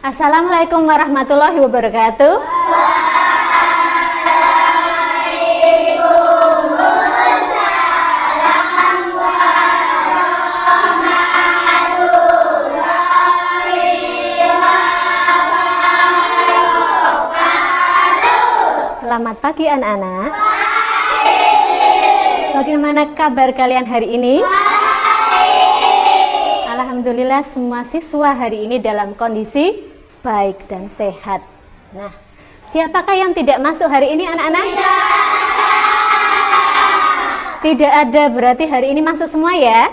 Assalamualaikum warahmatullahi wabarakatuh. Selamat pagi anak-anak. Bagaimana kabar kalian hari ini? Alhamdulillah semua siswa hari ini dalam kondisi baik dan sehat. Nah, siapakah yang tidak masuk hari ini anak-anak? Tidak ada, berarti hari ini masuk semua ya?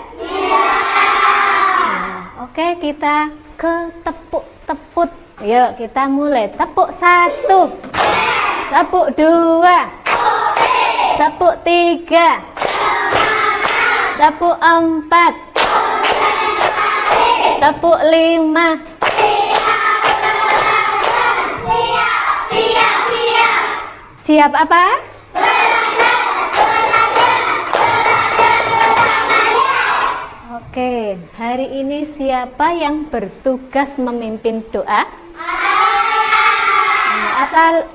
Nah, oke, kita ke tepuk-teput. Yuk kita mulai. Tepuk 1, tepuk 2, tepuk 3, tepuk 4, tepuk 5. Siap apa? Oke, hari ini siapa yang bertugas memimpin doa?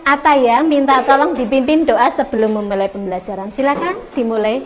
Ataya minta tolong dipimpin doa sebelum memulai pembelajaran. Silakan dimulai.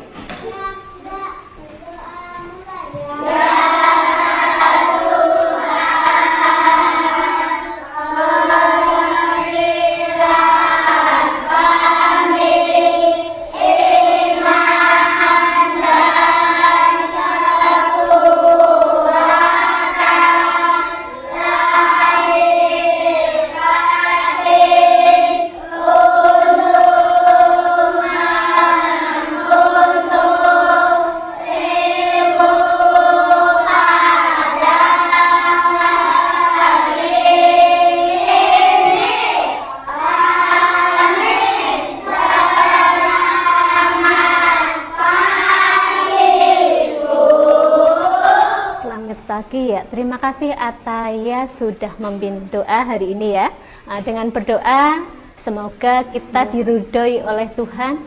Pagi ya, terima kasih Ataya sudah memimpin doa hari ini ya. Dengan berdoa semoga kita diridhoi oleh Tuhan,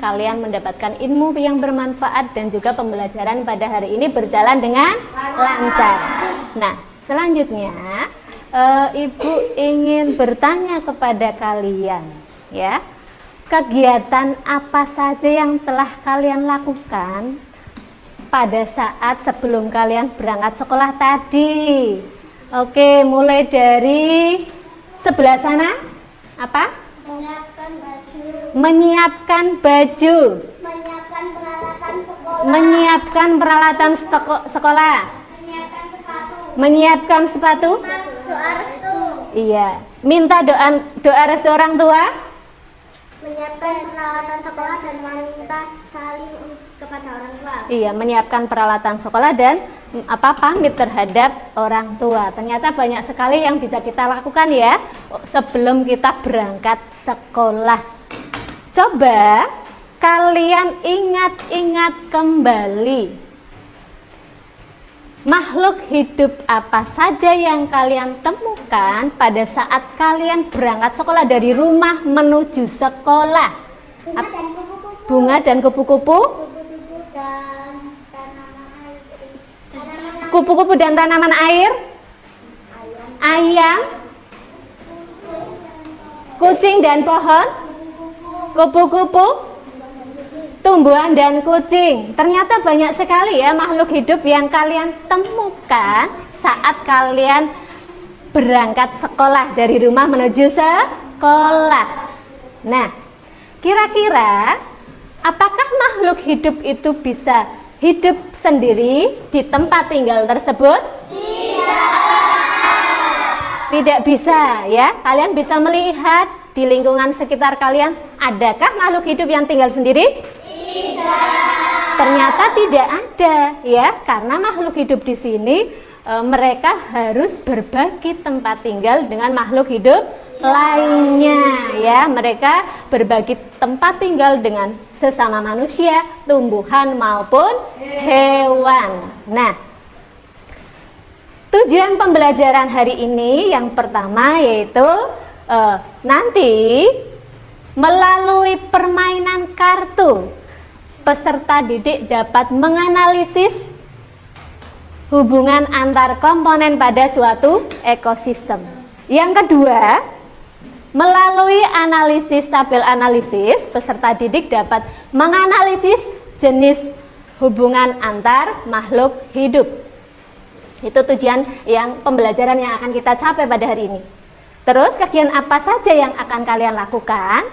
kalian mendapatkan ilmu yang bermanfaat dan juga pembelajaran pada hari ini berjalan dengan lancar. Nah, selanjutnya Ibu ingin bertanya kepada kalian ya, kegiatan apa saja yang telah kalian lakukan pada saat sebelum kalian berangkat sekolah tadi? Oke, mulai dari sebelah sana. Apa? Menyiapkan baju. Menyiapkan baju. Menyiapkan peralatan sekolah. Menyiapkan peralatan sekolah. Menyiapkan sepatu. Menyiapkan sepatu. Doa restu. Iya. Minta doa restu orang tua. Menyiapkan peralatan sekolah dan meminta saling kepada orang tua. Iya, menyiapkan peralatan sekolah dan pamit terhadap orang tua. Ternyata banyak sekali yang bisa kita lakukan ya sebelum kita berangkat sekolah. Coba kalian ingat-ingat kembali, makhluk hidup apa saja yang kalian temukan pada saat kalian berangkat sekolah dari rumah menuju sekolah? Bunga dan kupu-kupu. Bunga dan kupu-kupu. Kupu-kupu dan tanaman air. Kupu-kupu dan tanaman air. Ayam. Kucing dan pohon. Kupu-kupu. Tumbuhan dan kucing. Ternyata banyak sekali ya makhluk hidup yang kalian temukan saat kalian berangkat sekolah dari rumah menuju sekolah. Nah, kira-kira apakah makhluk hidup itu bisa hidup sendiri di tempat tinggal tersebut? Tidak bisa ya. Kalian bisa melihat di lingkungan sekitar kalian, adakah makhluk hidup yang tinggal sendiri? Ternyata tidak ada ya, karena makhluk hidup di sini mereka harus berbagi tempat tinggal dengan makhluk hidup lainnya ya. Mereka berbagi tempat tinggal dengan sesama manusia, tumbuhan maupun hewan. Nah, tujuan pembelajaran hari ini yang pertama yaitu nanti melalui permainan kartu peserta didik dapat menganalisis hubungan antar komponen pada suatu ekosistem. Yang kedua, melalui analisis tabel analisis, peserta didik dapat menganalisis jenis hubungan antar makhluk hidup. Itu tujuan yang pembelajaran yang akan kita capai pada hari ini. Terus kegiatan apa saja yang akan kalian lakukan?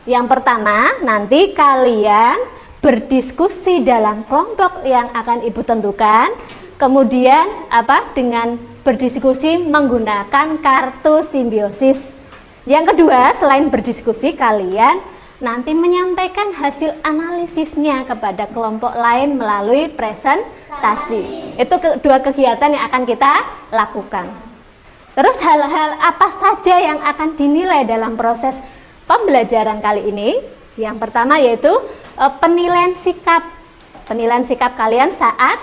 Yang pertama, nanti kalian berdiskusi dalam kelompok yang akan Ibu tentukan. Kemudian dengan berdiskusi menggunakan kartu simbiosis. Yang kedua, selain berdiskusi, kalian nanti menyampaikan hasil analisisnya kepada kelompok lain melalui presentasi. Itu kedua kegiatan yang akan kita lakukan. Terus hal-hal apa saja yang akan dinilai dalam proses pembelajaran kali ini? Yang pertama yaitu penilaian sikap. Penilaian sikap kalian saat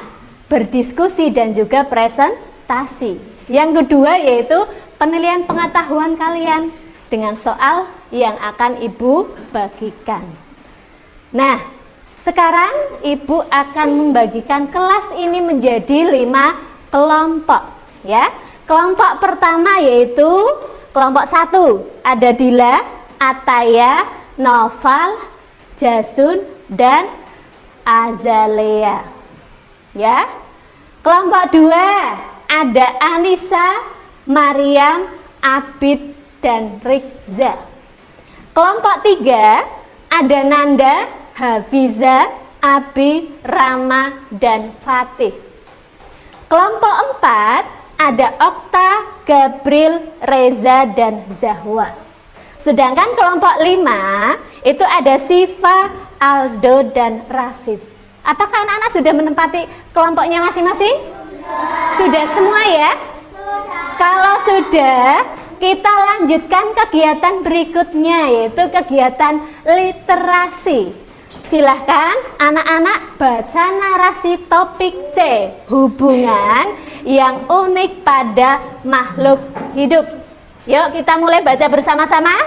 berdiskusi dan juga presentasi. Yang kedua yaitu penilaian pengetahuan kalian dengan soal yang akan Ibu bagikan. Nah, sekarang Ibu akan membagikan kelas ini menjadi 5 kelompok, ya. Kelompok pertama yaitu kelompok 1, ada Dila, Ataya, Noval, Jasun, dan Azalea. Ya. Kelompok 2, ada Anissa, Mariam, Abid, dan Rikza. Kelompok 3, ada Nanda, Hafiza, Abi, Rama, dan Fatih. Kelompok 4, ada Okta, Gabriel, Reza, dan Zahwa. Sedangkan kelompok 5 itu ada Siva, Aldo, dan Rafif. Apakah anak-anak sudah menempati kelompoknya masing-masing? Sudah semua ya? Kalau sudah, kita lanjutkan kegiatan berikutnya, yaitu kegiatan literasi. Silahkan anak-anak baca narasi topik C, hubungan yang unik pada makhluk hidup. Yuk kita mulai baca bersama-sama.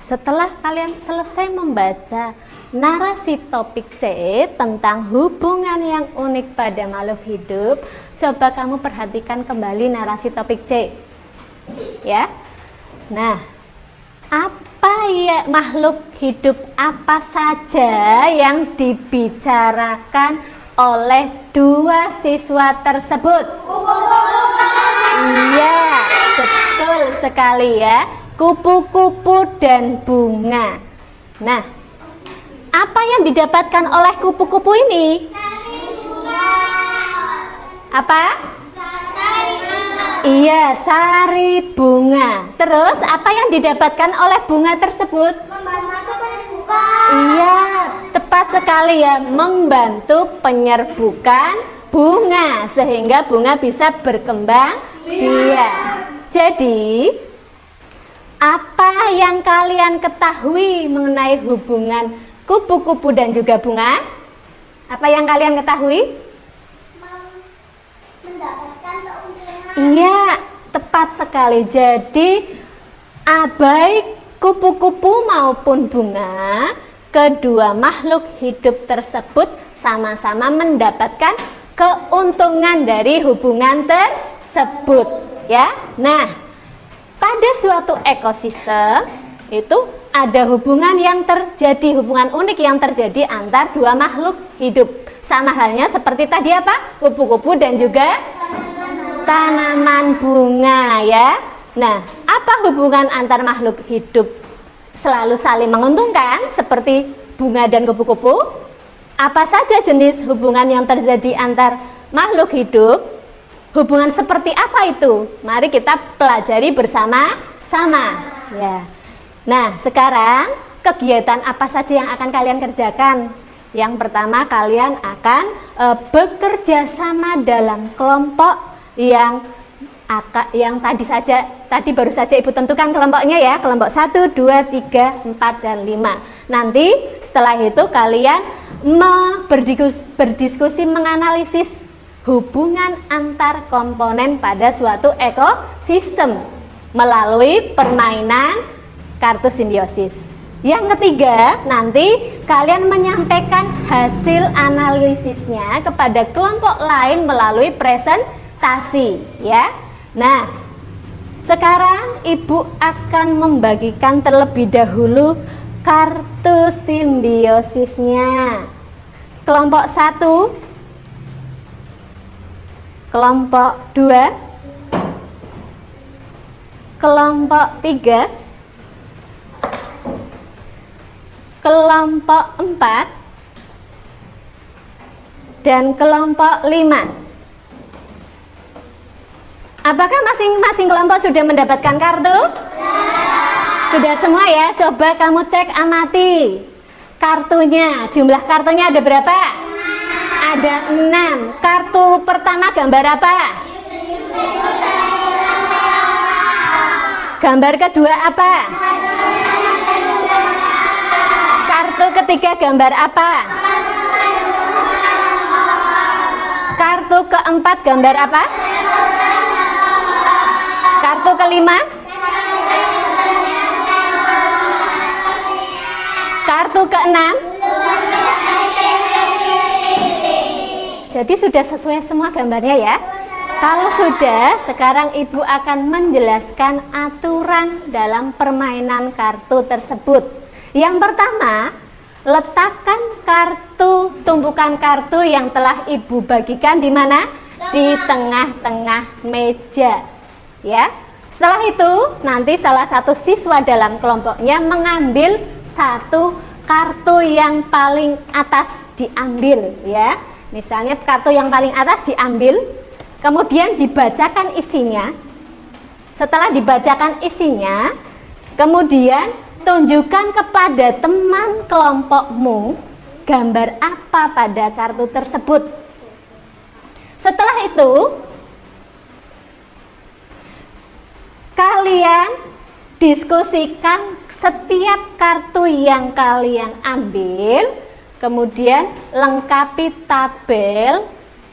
Setelah kalian selesai membaca narasi topik C tentang hubungan yang unik pada makhluk hidup, coba kamu perhatikan kembali narasi topik C. Ya. Nah, apa ya makhluk hidup apa saja yang dibicarakan oleh dua siswa tersebut? Iya, betul sekali ya. Kupu-kupu dan bunga. Nah, apa yang didapatkan oleh kupu-kupu ini? Apa? Iya, sari bunga. Terus apa yang didapatkan oleh bunga tersebut? Iya, tepat sekali ya, membantu penyerbukan bunga sehingga bunga bisa berkembang biak. Jadi apa yang kalian ketahui mengenai hubungan kupu-kupu dan juga bunga? Apa yang kalian ketahui? Mendapatkan keuntungan. Iya, tepat sekali. Jadi, baik kupu-kupu maupun bunga, kedua makhluk hidup tersebut sama-sama mendapatkan keuntungan dari hubungan tersebut. Ya, nah. Pada suatu ekosistem itu ada hubungan yang terjadi, hubungan unik yang terjadi antar dua makhluk hidup. Sama halnya seperti tadi apa? Kupu-kupu dan juga tanaman bunga ya. Nah, apa hubungan antar makhluk hidup? Selalu saling menguntungkan seperti bunga dan kupu-kupu. Apa saja jenis hubungan yang terjadi antar makhluk hidup? Hubungan seperti apa itu? Mari kita pelajari bersama-sama ya. Nah, sekarang kegiatan apa saja yang akan kalian kerjakan? Yang pertama, kalian akan bekerja sama dalam kelompok yang tadi baru saja Ibu tentukan kelompoknya ya, kelompok 1, 2, 3, 4, dan 5. Nanti setelah itu kalian berdiskusi menganalisis hubungan antar komponen pada suatu ekosistem melalui permainan kartu simbiosis. Yang ketiga, nanti kalian menyampaikan hasil analisisnya kepada kelompok lain melalui presentasi ya. Nah, sekarang Ibu akan membagikan terlebih dahulu kartu simbiosisnya. Kelompok 1, kelompok 2, kelompok 3, kelompok 4, dan kelompok 5. Apakah masing-masing kelompok sudah mendapatkan kartu? Sudah semua ya? Coba kamu cek amati kartunya. Jumlah kartunya ada berapa? Ada 6. Kartu pertama gambar apa? Gambar kedua apa? Kartu ketiga gambar apa? Kartu keempat gambar apa? Kartu kelima? Kartu keenam? Jadi sudah sesuai semua gambarnya ya. Kalau sudah, sekarang Ibu akan menjelaskan aturan dalam permainan kartu tersebut. Yang pertama, letakkan tumpukan kartu yang telah Ibu bagikan di mana? Di tengah-tengah meja. Ya. Setelah itu, nanti salah satu siswa dalam kelompoknya mengambil satu kartu yang paling atas diambil ya. Misalnya kartu yang paling atas diambil, kemudian dibacakan isinya. Setelah dibacakan isinya, kemudian tunjukkan kepada teman kelompokmu gambar apa pada kartu tersebut. Setelah itu, kalian diskusikan setiap kartu yang kalian ambil. Kemudian lengkapi tabel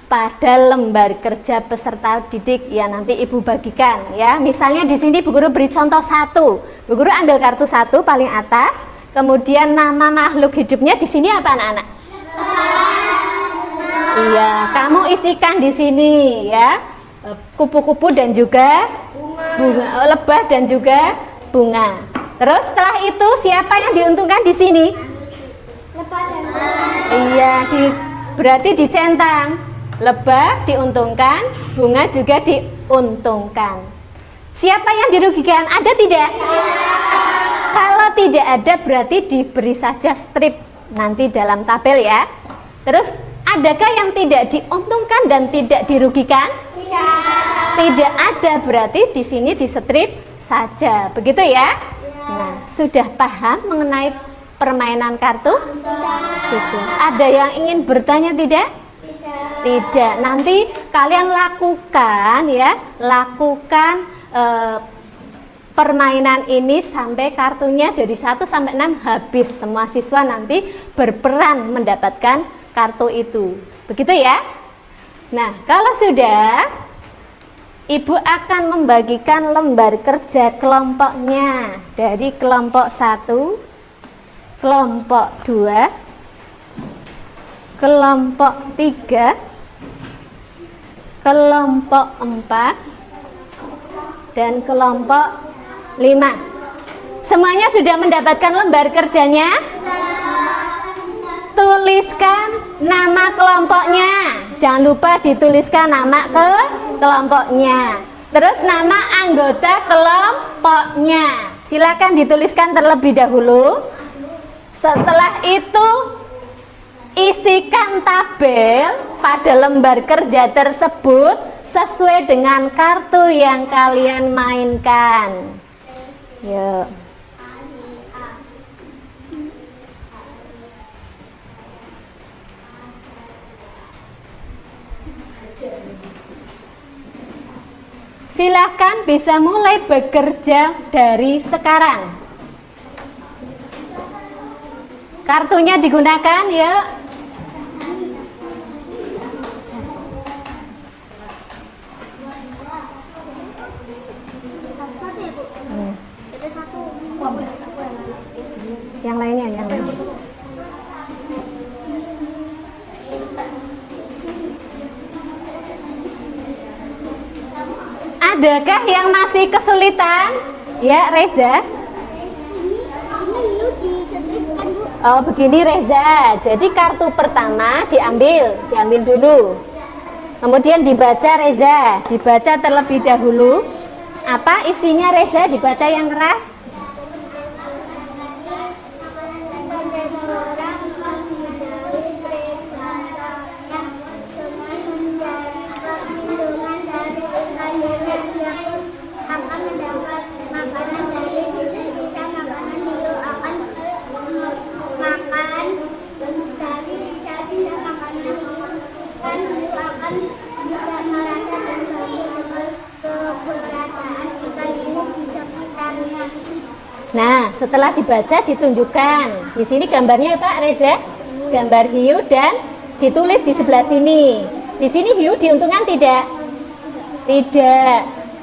pada lembar kerja peserta didik yang nanti Ibu bagikan ya. Misalnya di sini Bu Guru beri contoh 1. Bu Guru ambil kartu 1 paling atas, kemudian nama makhluk hidupnya di sini apa anak-anak? Iya, kamu isikan di sini ya. Kupu-kupu dan juga bunga, lebah dan juga bunga. Terus setelah itu siapa yang diuntungkan di sini? Iya, berarti dicentang. Lebah diuntungkan, bunga juga diuntungkan. Siapa yang dirugikan? Ada tidak? Kalau tidak ada berarti diberi saja strip nanti dalam tabel ya. Terus adakah yang tidak diuntungkan dan tidak dirugikan? Tidak ada, berarti di sini di strip saja. Begitu ya? Nah, sudah paham mengenai permainan kartu? Sudah. Ada yang ingin bertanya tidak? Tidak. Nanti kalian lakukan ya, permainan ini sampai kartunya dari 1 sampai 6 habis. Semua siswa nanti berperan mendapatkan kartu itu. Begitu ya? Nah, kalau sudah, Ibu akan membagikan lembar kerja kelompoknya dari kelompok 1, kelompok 2, kelompok 3, kelompok 4, dan kelompok 5. Semuanya sudah mendapatkan lembar kerjanya? Tuliskan nama kelompoknya. Jangan lupa dituliskan nama kelompoknya. Terus nama anggota kelompoknya. Silakan dituliskan terlebih dahulu. Setelah itu isikan tabel pada lembar kerja tersebut sesuai dengan kartu yang kalian mainkan. Yuk. Silahkan bisa mulai bekerja dari sekarang. Kartunya digunakan ya. Yang lainnya, yang lainnya. Adakah yang masih kesulitan? Ya, Reza. Oh, begini Reza. Jadi kartu pertama diambil dulu. Kemudian dibaca Reza, dibaca terlebih dahulu. Apa isinya Reza? Dibaca yang keras. Nah, setelah dibaca ditunjukkan. Di sini gambarnya Pak Reza, gambar hiu dan ditulis di sebelah sini. Di sini hiu diuntungkan tidak? Tidak,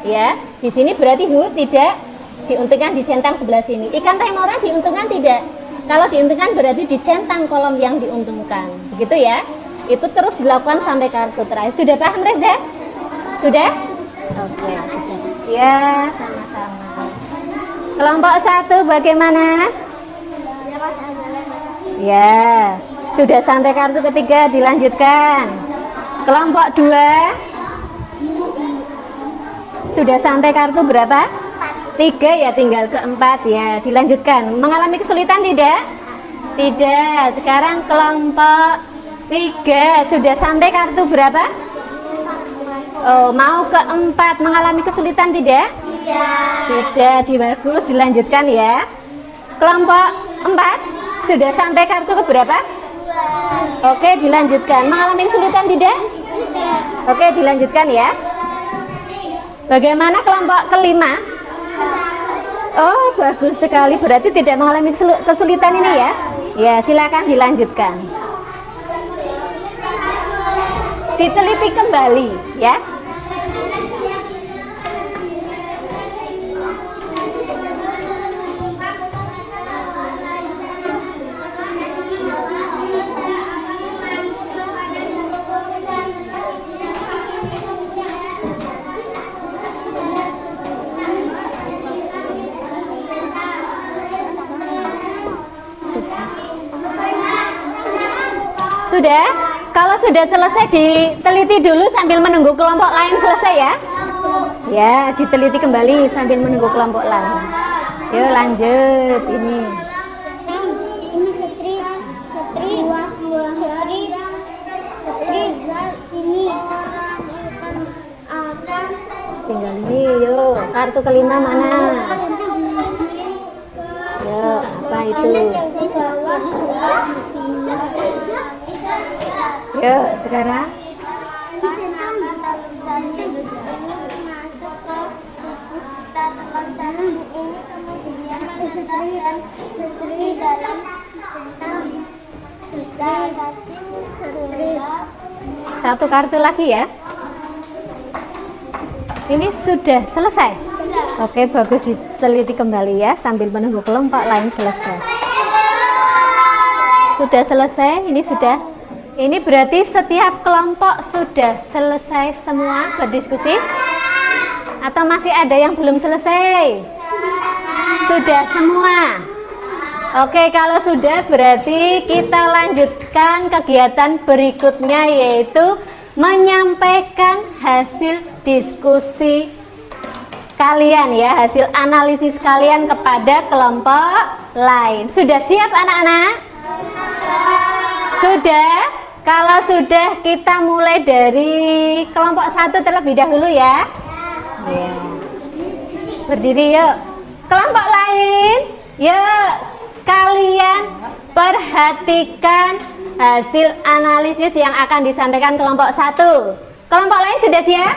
ya. Di sini berarti hiu tidak diuntungkan di centang sebelah sini. Ikan remora diuntungkan tidak? Kalau diuntungkan berarti di centang kolom yang diuntungkan. Begitu ya? Itu terus dilakukan sampai kartu terakhir. Sudah paham Reza? Sudah? Oke. Ya, sama-sama. Kelompok 1 bagaimana? Ya, sudah sampai kartu ketiga, dilanjutkan. Kelompok 2 sudah sampai kartu berapa? 3 ya, tinggal keempat ya, dilanjutkan. Mengalami kesulitan tidak? Tidak. Sekarang kelompok 3 sudah sampai kartu berapa? Oh, mau keempat, mengalami kesulitan tidak? Tidak, bagus, dilanjutkan ya. Kelompok 4 sudah sampai kartu ke berapa? Oke, dilanjutkan. Mengalami kesulitan tidak? Oke, dilanjutkan ya. Bagaimana kelompok kelima? Oh, bagus sekali. Berarti tidak mengalami kesulitan ini ya. Ya, silakan dilanjutkan. Diteliti kembali ya. Sudah? Kalau sudah selesai diteliti dulu sambil menunggu kelompok lain selesai ya. Ya, diteliti kembali sambil menunggu kelompok lain. Yuk lanjut ini. Ini Setri, sini. Tinggal ini, yuk. Kartu kelima mana? Yuk, apa itu? Yuk, sekarang. Satu kartu lagi ya. Ini sudah selesai. Oke, bagus, diteliti kembali ya sambil menunggu kelompok lain selesai. Sudah selesai, ini sudah. Ini berarti setiap kelompok sudah selesai semua berdiskusi? Atau masih ada yang belum selesai? Sudah semua? Oke, kalau sudah berarti kita lanjutkan kegiatan berikutnya, yaitu menyampaikan hasil diskusi kalian ya, hasil analisis kalian kepada kelompok lain. Sudah siap anak-anak? Sudah? Kalau sudah, kita mulai dari kelompok 1 terlebih dahulu ya. Ya. Berdiri yuk. Kelompok lain, yuk kalian perhatikan hasil analisis yang akan disampaikan kelompok 1. Kelompok lain sudah siap?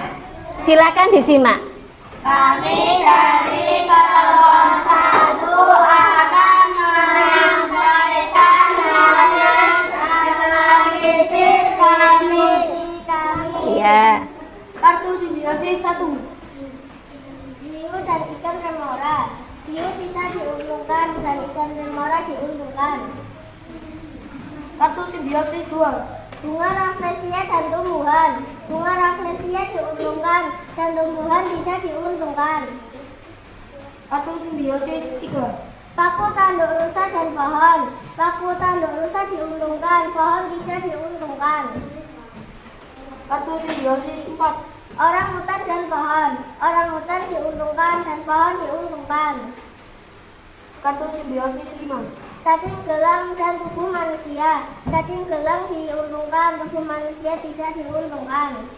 Silakan disimak. Kami dari kelompok 1 akan menyampaikan hasil analisis kami. Ya. Kartu simbiosis 1. Hiu dan ikan remora. Hiu tidak diuntungkan dan ikan remora diuntungkan. Kartu simbiosis 2. Bunga rafflesia dan tumbuhan. Bunga rafflesia diuntungkan dan tumbuhan tidak diuntungkan. Kartu simbiosis 3. Paku tanduk rusa dan pohon. Paku tanduk rusa diuntungkan, pohon tidak diuntungkan. Kartu simbiosis 4. Orang hutan dan pohon. Orang hutan diuntungkan dan pohon diuntungkan. Kartu simbiosis 5. Cacing gelang dan tubuh manusia. Cacing gelang diuntungkan, tubuh manusia tidak diuntungkan.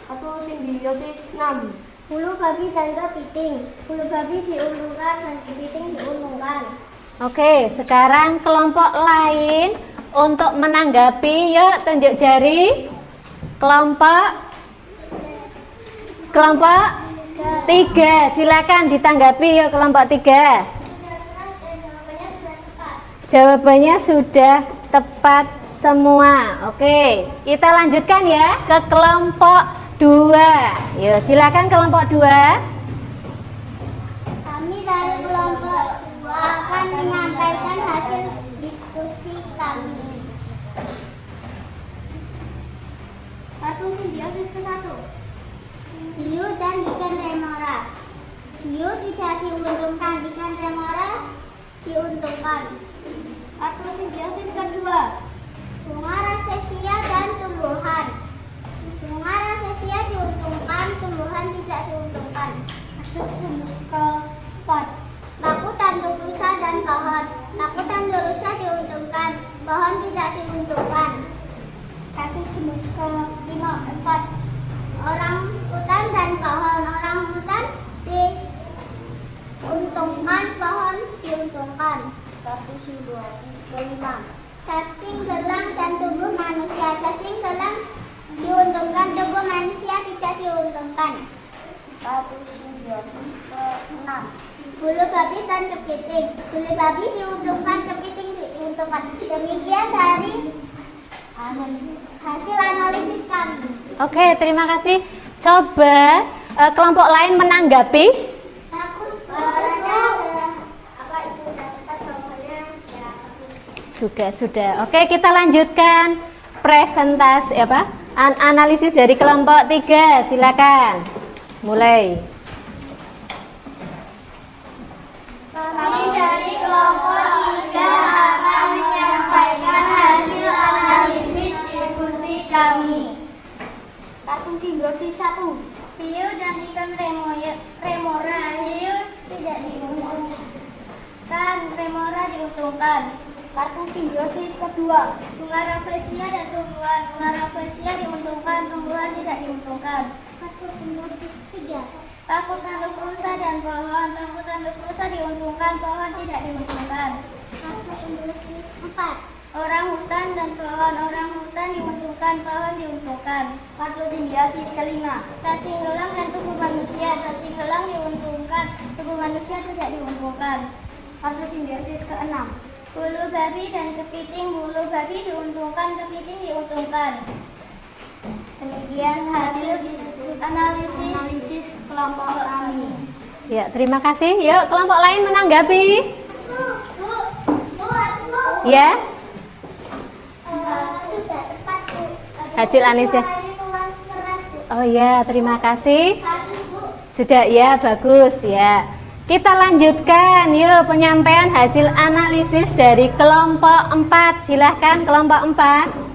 Kartu simbiosis 6. Bulu babi dan kepiting. Bulu babi diuntungkan dan kepiting diuntungkan. Oke, sekarang kelompok lain untuk menanggapi, yuk tunjuk jari. Kelompok 3, silakan ditanggapi yuk kelompok 3. Jawabannya sudah tepat semua. Oke, kita lanjutkan ya ke kelompok 2. Yuk, silakan kelompok 2. Kami dari kelompok 2 akan menyampaikan hasil diskusi kami. Kartu simbiosis ke-1. Hiu dan ikan remora. Hiu tidak diuntungkan, ikan remora diuntungkan. Kartu simbiosis ke-2. Bunga rafflesia dan tumbuhan. Bunga rafflesia diuntungkan, tumbuhan tidak diuntungkan. Kartu simbiosis ke-4. Paku tanduk rusa dan pohon. Paku tanduk rusa diuntungkan, pohon tidak diuntungkan. Kartu simbiosis ke-4. Orang hutan dan pohon. Orang hutan diuntungkan, pohon diuntungkan. Kartu simbiosis ke-5. Cacing gelang dan tubuh manusia. Cacing gelang diuntungkan, tubuh manusia tidak diuntungkan. Kartu simbiosis ke-6. Bulu babi dan kepiting. Bulu babi diuntungkan, kepiting diuntungkan. Demikian dari hasil analisis kami. Oke, terima kasih. Coba kelompok lain menanggapi. Bagus. Apa itu udah tepat jawabannya? Ya, bagus. Sudah. Oke, kita lanjutkan presentasi analisis dari kelompok 3. Silakan. Mulai. Kami dari kelompok 3 akan menyampaikan hasil analisis diskusi kami. Kartu simbiosis 1. Hiu dan ikan remora. Hiu tidak diuntungkan, remora diuntungkan. Kartu simbiosis ke-2. Bunga rafflesia dan tumbuhan. Bunga rafflesia diuntungkan, tumbuhan tidak diuntungkan. Kartu simbiosis 3. Paku tanduk rusa dan pohon. Paku tanduk rusa diuntungkan, pohon tidak diuntungkan. Kartu simbiosis 4. Orang hutan dan pohon. Orang hutan diuntungkan, pohon diuntungkan. Kartu simbiosis ke-5. Cacing gelang dan tubuh manusia. Cacing gelang diuntungkan, tubuh manusia tidak diuntungkan. Kartu simbiosis ke-6. Bulu babi dan kepiting. Bulu babi diuntungkan, kepiting diuntungkan. Demikian hasil analisis kelompok kami. Ya, terima kasih. Yuk, kelompok lain menanggapi. Ya, sudah tepat, Bu. hasil analisis. Keras, Bu. Oh ya, terima kasih. Bagus, Bu. Sudah ya, bagus ya. Kita lanjutkan yuk penyampaian hasil analisis dari kelompok 4. Silahkan kelompok 4.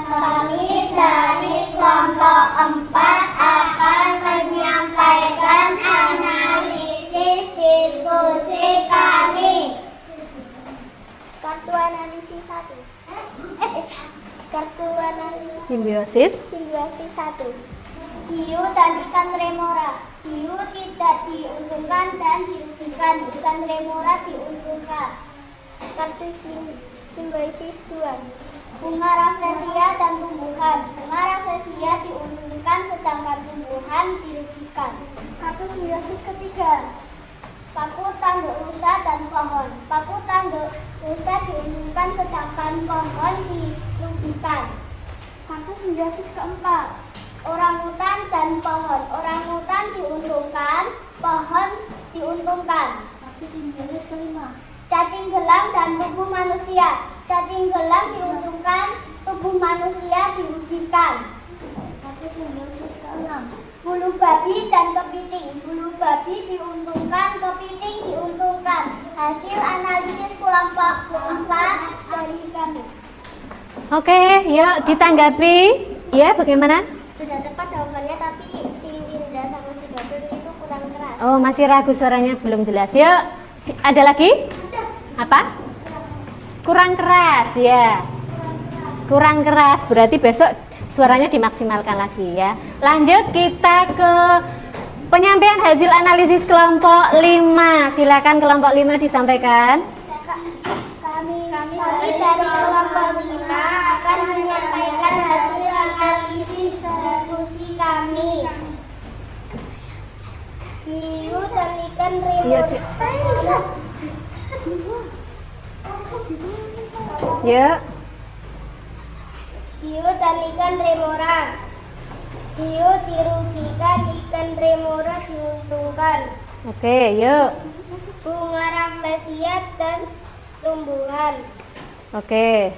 Kami dari kelompok 4 akan menyampaikan analisis diskusi kami. Kartu analisis 1. Kartu analisis Simbiosis. 1. Hiu dan ikan remora. Hiu tidak diuntungkan dan dirugikan. Ikan remora diuntungkan. Kartu simbiosis 2. Bunga rafflesia dan tumbuhan. Bunga rafflesia diuntungkan sedangkan tumbuhan dirugikan. Kartu simbiosis ketiga. Paku tanduk rusa dan pohon. Paku tanduk rusa diuntungkan sedangkan pohon dirugikan. Kartu simbiosis keempat. Orangutan dan pohon. Orangutan diuntungkan, pohon diuntungkan. Kartu simbiosis kelima. Cacing gelang dan tubuh manusia. Cacing gelang diuntungkan, tubuh manusia dirugikan. Kartu simbiosis keenam. Bulu babi dan kepiting. Bulu babi diuntungkan, kepiting diuntungkan. Hasil analisis kelompok 4 dari kami. Oke, yuk ditanggapi. Ya, bagaimana? Sudah tepat jawabannya, tapi si Winda sama si Gabriel itu kurang keras. Oh, masih ragu, suaranya belum jelas. Yuk, ada lagi? Apa? Kurang keras, ya. Kurang keras, berarti besok suaranya dimaksimalkan lagi ya. Lanjut kita ke penyampaian hasil analisis kelompok 5. Silakan kelompok 5 disampaikan. Kami dari kelompok 5 akan menyampaikan hasil analisis diskusi kami. Hiu dan ikan Iya, remora. sih. Yuk. Hiu dan ikan remora. Hiu dirugikan, ikan remora diuntungkan. Oke, yuk. Bunga rafflesia dan tumbuhan. Oke.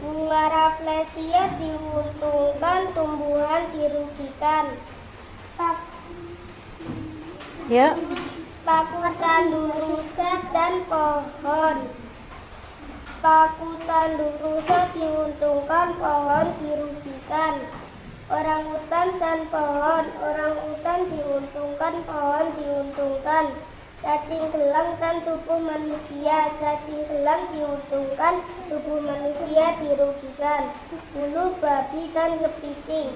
Bunga rafflesia diuntungkan, tumbuhan dirugikan. Yuk. Paku tanduk rusa dan pohon. Paku tanduk rusa diuntungkan, pohon dirugikan. Orangutan dan pohon. Orangutan diuntungkan, pohon diuntungkan. Cacing gelang dan tubuh manusia. Cacing gelang diuntungkan, tubuh manusia dirugikan. Bulu babi dan kepiting.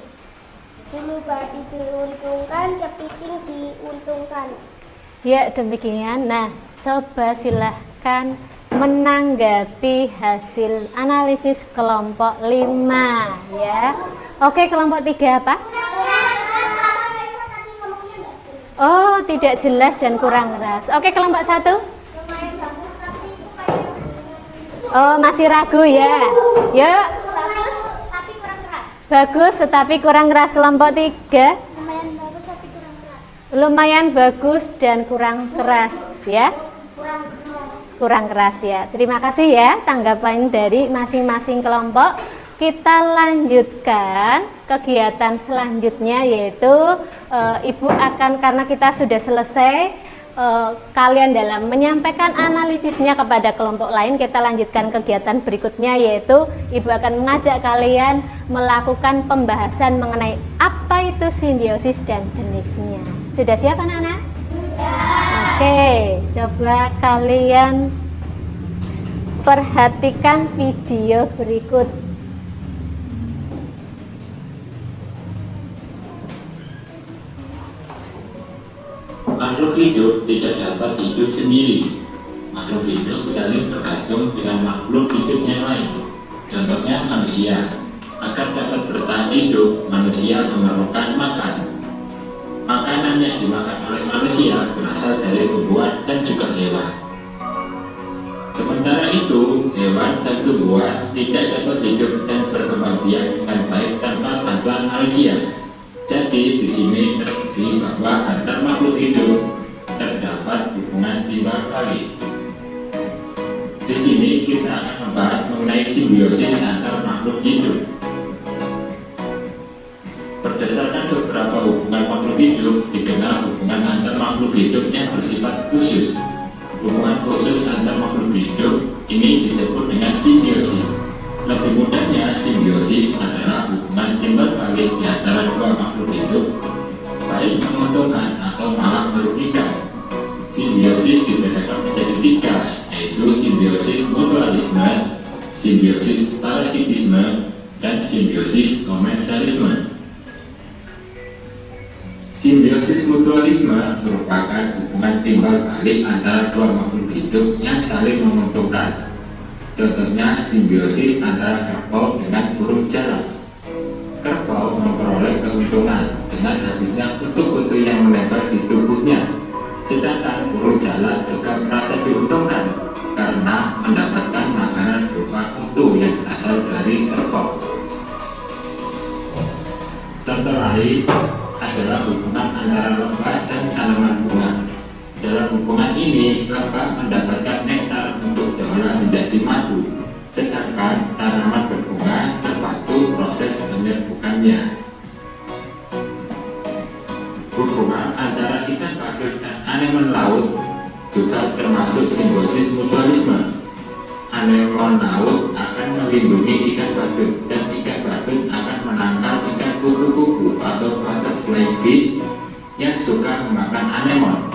Bulu babi diuntungkan, kepiting diuntungkan. Ya, demikian. Nah, coba silahkan menanggapi hasil analisis kelompok 5 ya. Oke, kelompok 3 apa? Oh, tidak jelas dan kurang keras. Oke, kelompok 1. Oh, masih ragu ya. Yuk. Bagus tapi kurang keras. Bagus tetapi kurang keras. Kelompok 3. Lumayan bagus tapi kurang keras. Lumayan bagus dan kurang keras ya. Kurang keras ya. Terima kasih ya tanggapan dari masing-masing kelompok. Kita lanjutkan kegiatan selanjutnya, yaitu Ibu akan, karena kita sudah selesai kalian dalam menyampaikan analisisnya kepada kelompok lain, kita lanjutkan kegiatan berikutnya, yaitu Ibu akan mengajak kalian melakukan pembahasan mengenai apa itu simbiosis dan jenisnya. Sudah siap anak-anak? Oke, coba kalian perhatikan video berikut. Makhluk hidup tidak dapat hidup sendiri. Makhluk hidup saling bergantung dengan makhluk hidup yang lain. Contohnya manusia. Agar dapat bertahan hidup, manusia memerlukan makan. Makanan yang dimakan oleh manusia berasal dari tumbuhan dan juga hewan. Sementara itu, hewan dan tumbuhan tidak dapat hidup dan berkembang biak dengan baik tanpa bantuan manusia. Jadi di sini terbukti bahwa antar makhluk hidup terdapat hubungan timbal balik. Di sini kita akan membahas mengenai simbiosis antar makhluk hidup. Berdasarkan beberapa hubungan makhluk hidup dikenal hubungan hubungan antar makhluk hidup yang bersifat khusus. Hubungan khusus antar makhluk hidup ini disebut dengan simbiosis. Lebih mudahnya, simbiosis adalah hubungan timbal balik di antara dua makhluk hidup, baik menguntungkan atau malah merugikan. Simbiosis dibedakan menjadi tiga, yaitu simbiosis mutualisme, simbiosis parasitisme, dan simbiosis komensalisme. Simbiosis mutualisme merupakan hubungan timbal balik antara dua makhluk hidup yang saling menguntungkan. Contohnya simbiosis antara kerbau dengan burung jalak. Kerbau memperoleh keuntungan dengan habisnya kutu-kutu yang menempel di tubuhnya, sedangkan burung jalak juga merasa diuntungkan karena mendapatkan makanan berupa kutu yang berasal dari kerbau. Contoh lain adalah hubungan antara lebah dan tanaman bunga. Dalam hubungan ini, lebah mendapatkan nektar untuk diolah menjadi madu, sedangkan tanaman berbunga terbantu proses penyerbukannya. Hubungan antara ikan badut dan anemon laut juga termasuk simbiosis mutualisme. Anemon laut akan melindungi ikan badut dan ikan badut akan menangkal ikan kupu-kupu atau butterfly fish yang suka memakan anemon.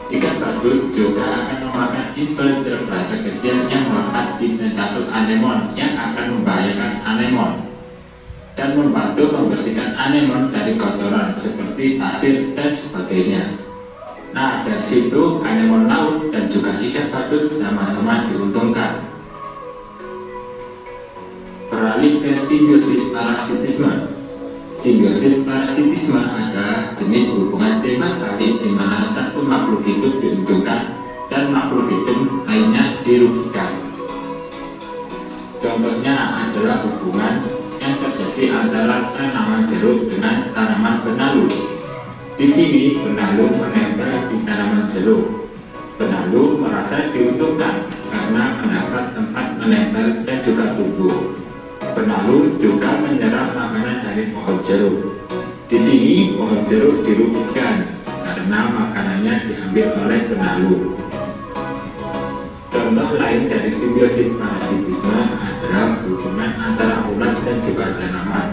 Ikan badut juga akan memakan invertebrata kecil yang melekat di tentakel anemon yang akan membahayakan anemon dan membantu membersihkan anemon dari kotoran seperti pasir dan sebagainya. Nah, dari situ anemon laut dan juga ikan badut sama-sama diuntungkan. Beralih ke simbiosis parasitisme. Simbiosis parasitisme adalah jenis hubungan timbal balik di mana satu makhluk hidup diuntungkan dan makhluk hidup lainnya dirugikan. Contohnya adalah hubungan yang terjadi antara tanaman jeruk dengan tanaman benalu. Di sini benalu menempel di tanaman jeruk. Benalu merasa diuntungkan karena mendapat tempat menempel dan juga tumbuh. Benalu juga menyerap makanan dari pohon jeruk. Di sini pohon jeruk dirugikan karena makanannya diambil oleh benalu. Contoh lain dari simbiosis parasitisme adalah hubungan antara ulat dan juga tanaman.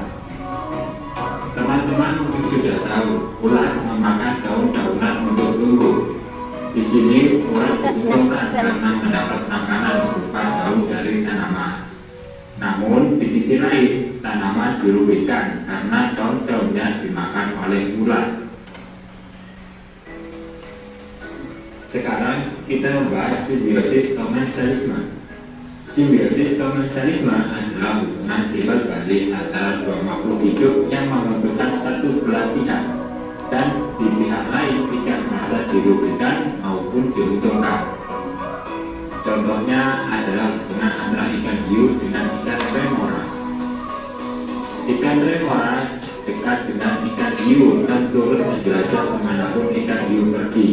Teman-teman mungkin sudah tahu, ulat memakan daun-daunan untuk tumbuh. Di sini ulat diuntungkan karena mendapat makanan berupa daun dari tanaman. Namun di sisi lain, tanaman dirugikan karena daun-daunnya dimakan oleh ulat. Sekarang kita membahas simbiosis komensalisme. Simbiosis komensalisme adalah hubungan timbal balik antara dua makhluk hidup yang menguntungkan satu belah pihak dan di pihak lain tidak merasa dirugikan maupun diuntungkan. Contohnya adalah hubungan antara ikan hiu dengan ikan remora. Ikan remora dekat dengan ikan hiu dan turut menjelajah kemanapun ikan hiu pergi.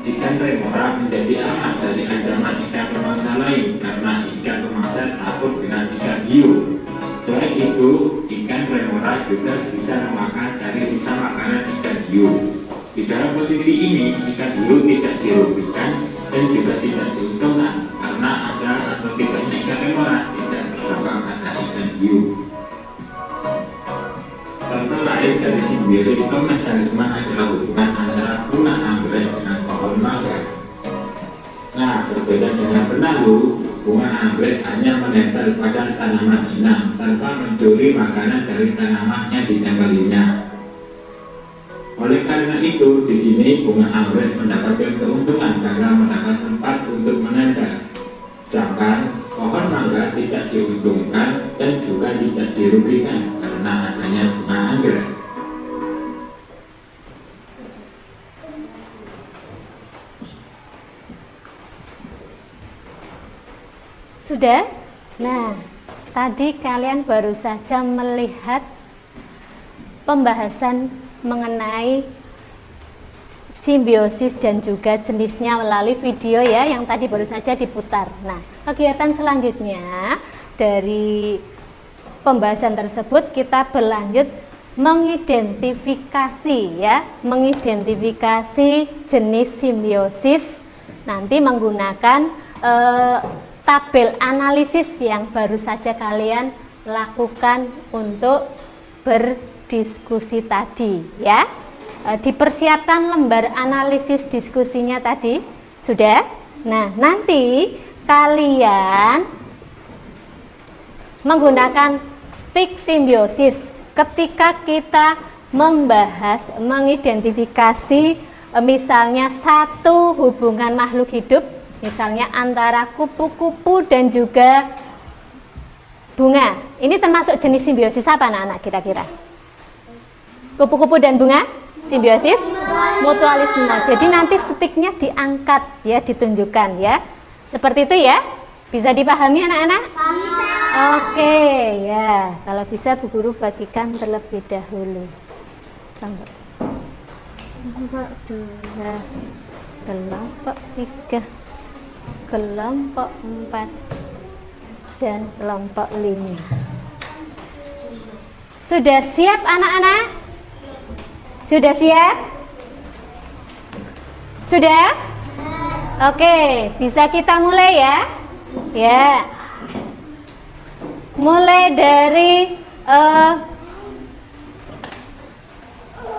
Ikan remora menjadi aman dari ancaman ikan pemangsa lain karena ikan pemangsa takut dengan ikan hiu. Selain itu, ikan remora juga bisa memakan dari sisa makanan ikan hiu. Di dalam posisi ini, ikan hiu tidak dirugikan dan juga tidak diuntungkan karena ada atau tidaknya ikan remora tidak berdampak pada ikan hiu. Contoh lain dari simbiosis komensalisme adalah hubungan antara bunga anggrek dengan pohon mangga. Nah, berbeda dengan benalu, bunga anggrek hanya menempel pada tanaman inang tanpa mencuri makanan dari tanaman yang ditempelinya. Oleh karena itu, di sini bunga anggrek mendapatkan keuntungan karena mendapat tempat untuk menempel. Sedangkan pohon mangga tidak diuntungkan dan juga tidak dirugikan karena adanya bunga anggrek. Sudah? Nah, tadi kalian baru saja melihat pembahasan mengenai simbiosis dan juga jenisnya melalui video ya yang tadi baru saja diputar. Nah, kegiatan selanjutnya dari pembahasan tersebut kita berlanjut mengidentifikasi ya, mengidentifikasi jenis simbiosis nanti menggunakan tabel analisis yang baru saja kalian lakukan untuk berdiskusi tadi ya. Dipersiapkan lembar analisis diskusinya tadi sudah. Nah, nanti kalian menggunakan stick simbiosis ketika kita membahas, mengidentifikasi misalnya satu hubungan makhluk hidup, misalnya antara kupu-kupu dan juga bunga. Ini termasuk jenis simbiosis apa anak-anak kira-kira? Kupu-kupu dan bunga? Simbiosis mutualisme. Jadi nanti sticknya diangkat ya, ditunjukkan ya. Seperti itu ya. Bisa dipahami anak-anak? Bisa. Oke ya. Kalau bisa Bu Guru bagikan terlebih dahulu. Kelompok 2, kelompok 3, kelompok 4, dan kelompok 5. Sudah siap anak-anak? Sudah siap? Sudah? Oke, bisa kita mulai ya? Ya. Mulai dari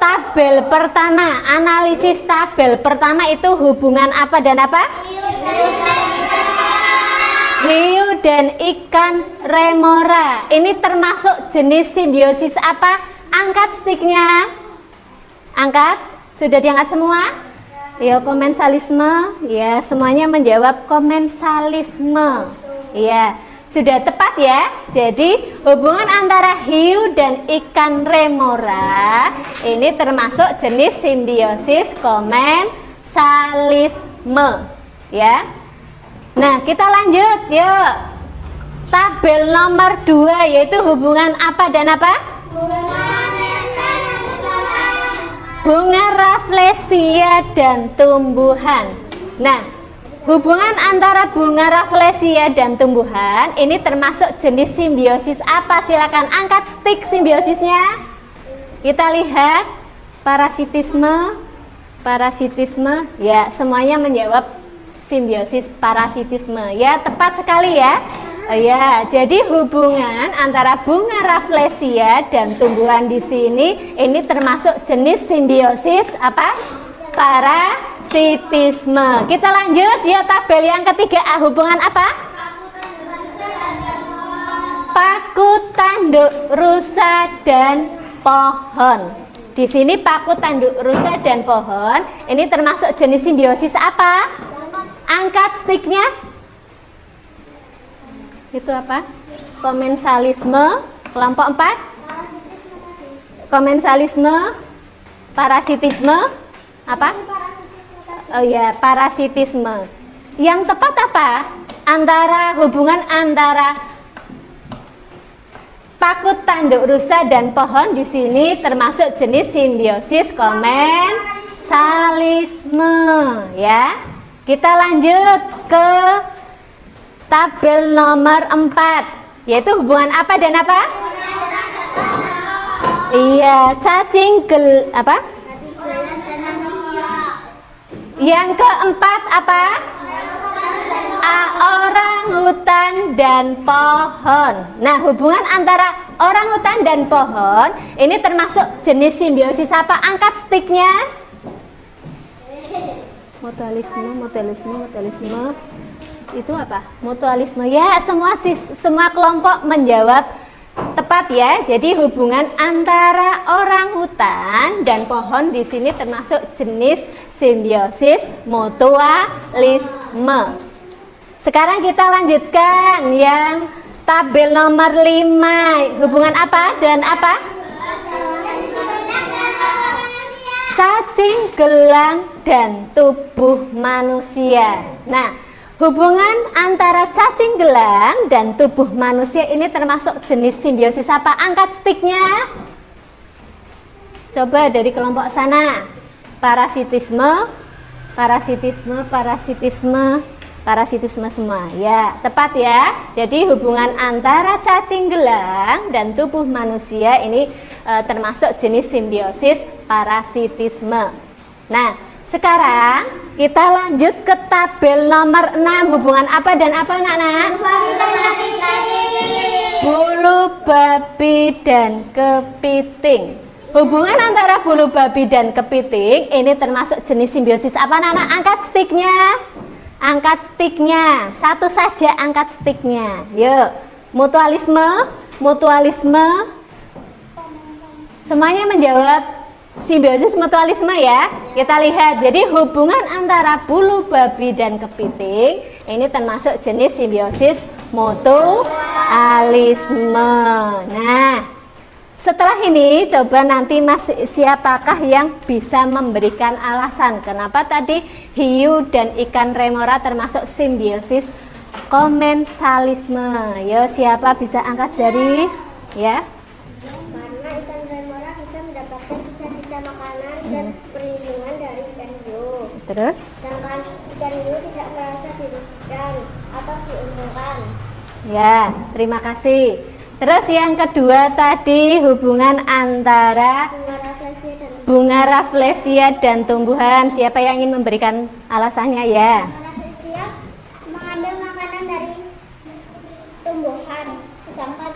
tabel pertama, analisis tabel pertama itu hubungan apa dan apa? Hiu dan ikan remora. Ini termasuk jenis simbiosis apa? Angkat sticknya. Angkat. Sudah diangkat semua? Ya, komensalisme. Ya, semuanya menjawab komensalisme. Ya, sudah tepat ya. Jadi hubungan antara hiu dan ikan remora ini termasuk jenis simbiosis komensalisme. Ya. Nah, kita lanjut, yuk. Tabel nomor 2 yaitu hubungan apa dan apa? Bunga Rafflesia dan tumbuhan. Nah, hubungan antara bunga Rafflesia dan tumbuhan ini termasuk jenis simbiosis apa? Silakan angkat stick simbiosisnya. Kita lihat parasitisme, ya, semuanya menjawab simbiosis parasitisme. Ya, tepat sekali ya. Ya, jadi hubungan antara bunga Rafflesia dan tumbuhan di sini ini termasuk jenis simbiosis apa? Parasitisme. Kita lanjut ya, tabel yang ketiga, hubungan apa? Paku tanduk rusa dan pohon. Di sini paku tanduk rusa dan pohon ini termasuk jenis simbiosis apa? Angkat sticknya. Itu apa? Komensalisme. Kelompok 4. Komensalisme, parasitisme, apa? Oh ya, parasitisme. Yang tepat apa? Hubungan antara paku tanduk rusa dan pohon di sini termasuk jenis simbiosis komensalisme, ya. Kita lanjut ke tabel nomor 4, yaitu hubungan apa dan apa? Iya, cacing apa? Yang keempat apa? Orangutan dan pohon. Nah, hubungan antara orangutan dan pohon ini termasuk jenis simbiosis apa? Angkat sticknya. Mutualisme. Itu apa? Mutualisme. Ya, semua kelompok menjawab tepat ya. Jadi hubungan antara orangutan dan pohon di sini termasuk jenis simbiosis mutualisme. Sekarang kita lanjutkan yang tabel nomor 5. Hubungan apa dan apa? Cacing gelang dan tubuh manusia. Nah, hubungan antara cacing gelang dan tubuh manusia ini termasuk jenis simbiosis apa? Angkat sticknya. Coba dari kelompok sana. Parasitisme. parasitisme semua. Ya, tepat ya. Jadi hubungan antara cacing gelang dan tubuh manusia ini termasuk jenis simbiosis parasitisme. Nah, sekarang kita lanjut ke tabel nomor 6. Hubungan apa dan apa, anak-anak? Bulu babi dan kepiting. Hubungan antara bulu babi dan kepiting ini termasuk jenis simbiosis apa, anak-anak? Angkat sticknya. Angkat sticknya. Satu saja angkat sticknya. Yuk. Mutualisme. Mutualisme. Semuanya menjawab simbiosis mutualisme ya. Kita lihat, jadi hubungan antara bulu babi dan kepiting ini termasuk jenis simbiosis mutualisme. Nah, setelah ini coba nanti siapakah yang bisa memberikan alasan kenapa tadi hiu dan ikan remora termasuk simbiosis komensalisme. Yo, siapa bisa angkat jari ya? Karena ikan remora bisa mendapatkan sisa-sisa makanan dan perlindungan dari ikan hiu. Terus? Sedangkan ikan hiu tidak merasa dirugikan atau diuntungkan. Ya, terima kasih. Terus yang kedua tadi hubungan antara bunga rafflesia dan tumbuhan. Siapa yang ingin memberikan alasannya ya? Rafflesia mengambil makanan dari tumbuhan, sedangkan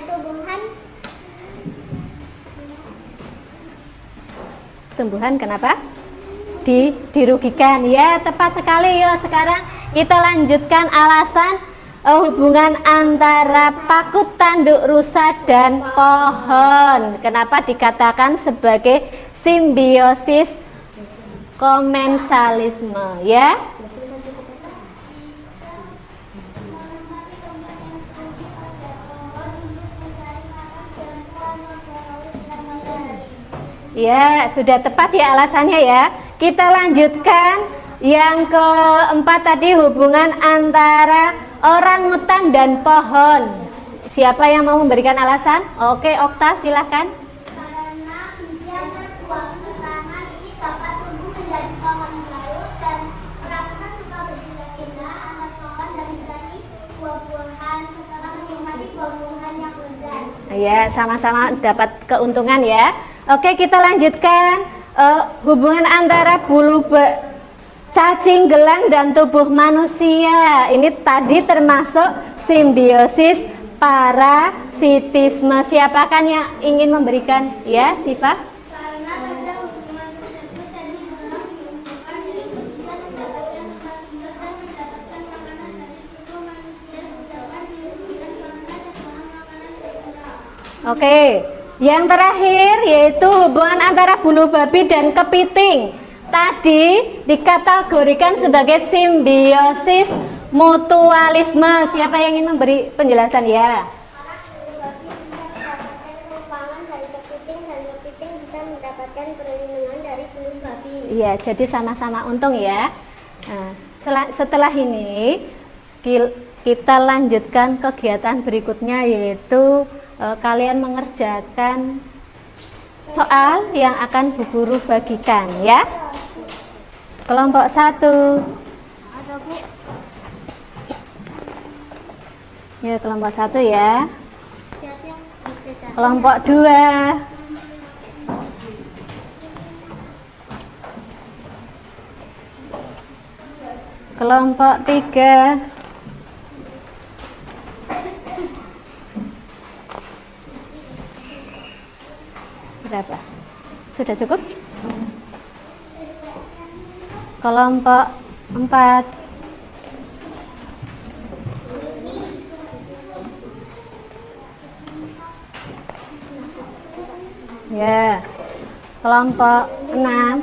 tumbuhan kenapa? Dirugikan. Ya, tepat sekali. Yuk, sekarang kita lanjutkan alasan hubungan antara paku tanduk rusa dan pohon. Kenapa dikatakan sebagai simbiosis komensalisme ya? Ya, sudah tepat ya alasannya ya. Kita lanjutkan yang keempat tadi hubungan antara orangutan dan pohon. Siapa yang mau memberikan alasan? Oke, Okta silahkan. Karena biji yang terbuang ke tanah ini dapat tumbuh menjadi pohon baru dan orangutan suka berpindah-pindah antar pohon dan mencari buah-buahan setelah menikmati buah-buahan yang lezat. Ya, sama-sama dapat keuntungan ya. Oke, kita lanjutkan hubungan antara cacing gelang dan tubuh manusia. Ini tadi termasuk simbiosis parasitisme. Siapakah yang ingin memberikan? Ya, Siva? Karena pada hubungan tersebut tadi gelang diuntungkan jadi bisa mendapatkan tempat tinggal dan mendapatkan makanan dari tubuh manusia sedangkan dirugikan karena kekurangan makanan dari gelang. Oke, yang terakhir yaitu hubungan antara bulu babi dan kepiting. Tadi dikategorikan sebagai simbiosis mutualisme. Siapa yang ingin memberi penjelasan ya? Iya, jadi sama-sama untung ya. Nah, setelah ini kita lanjutkan kegiatan berikutnya yaitu kalian mengerjakan soal yang akan Bu Guru bagikan ya. Kelompok 1. Ya, kelompok 1 ya. Kelompok 2. Kelompok 3. Berapa? Sudah cukup? Kelompok 4. Ya. Kelompok 6.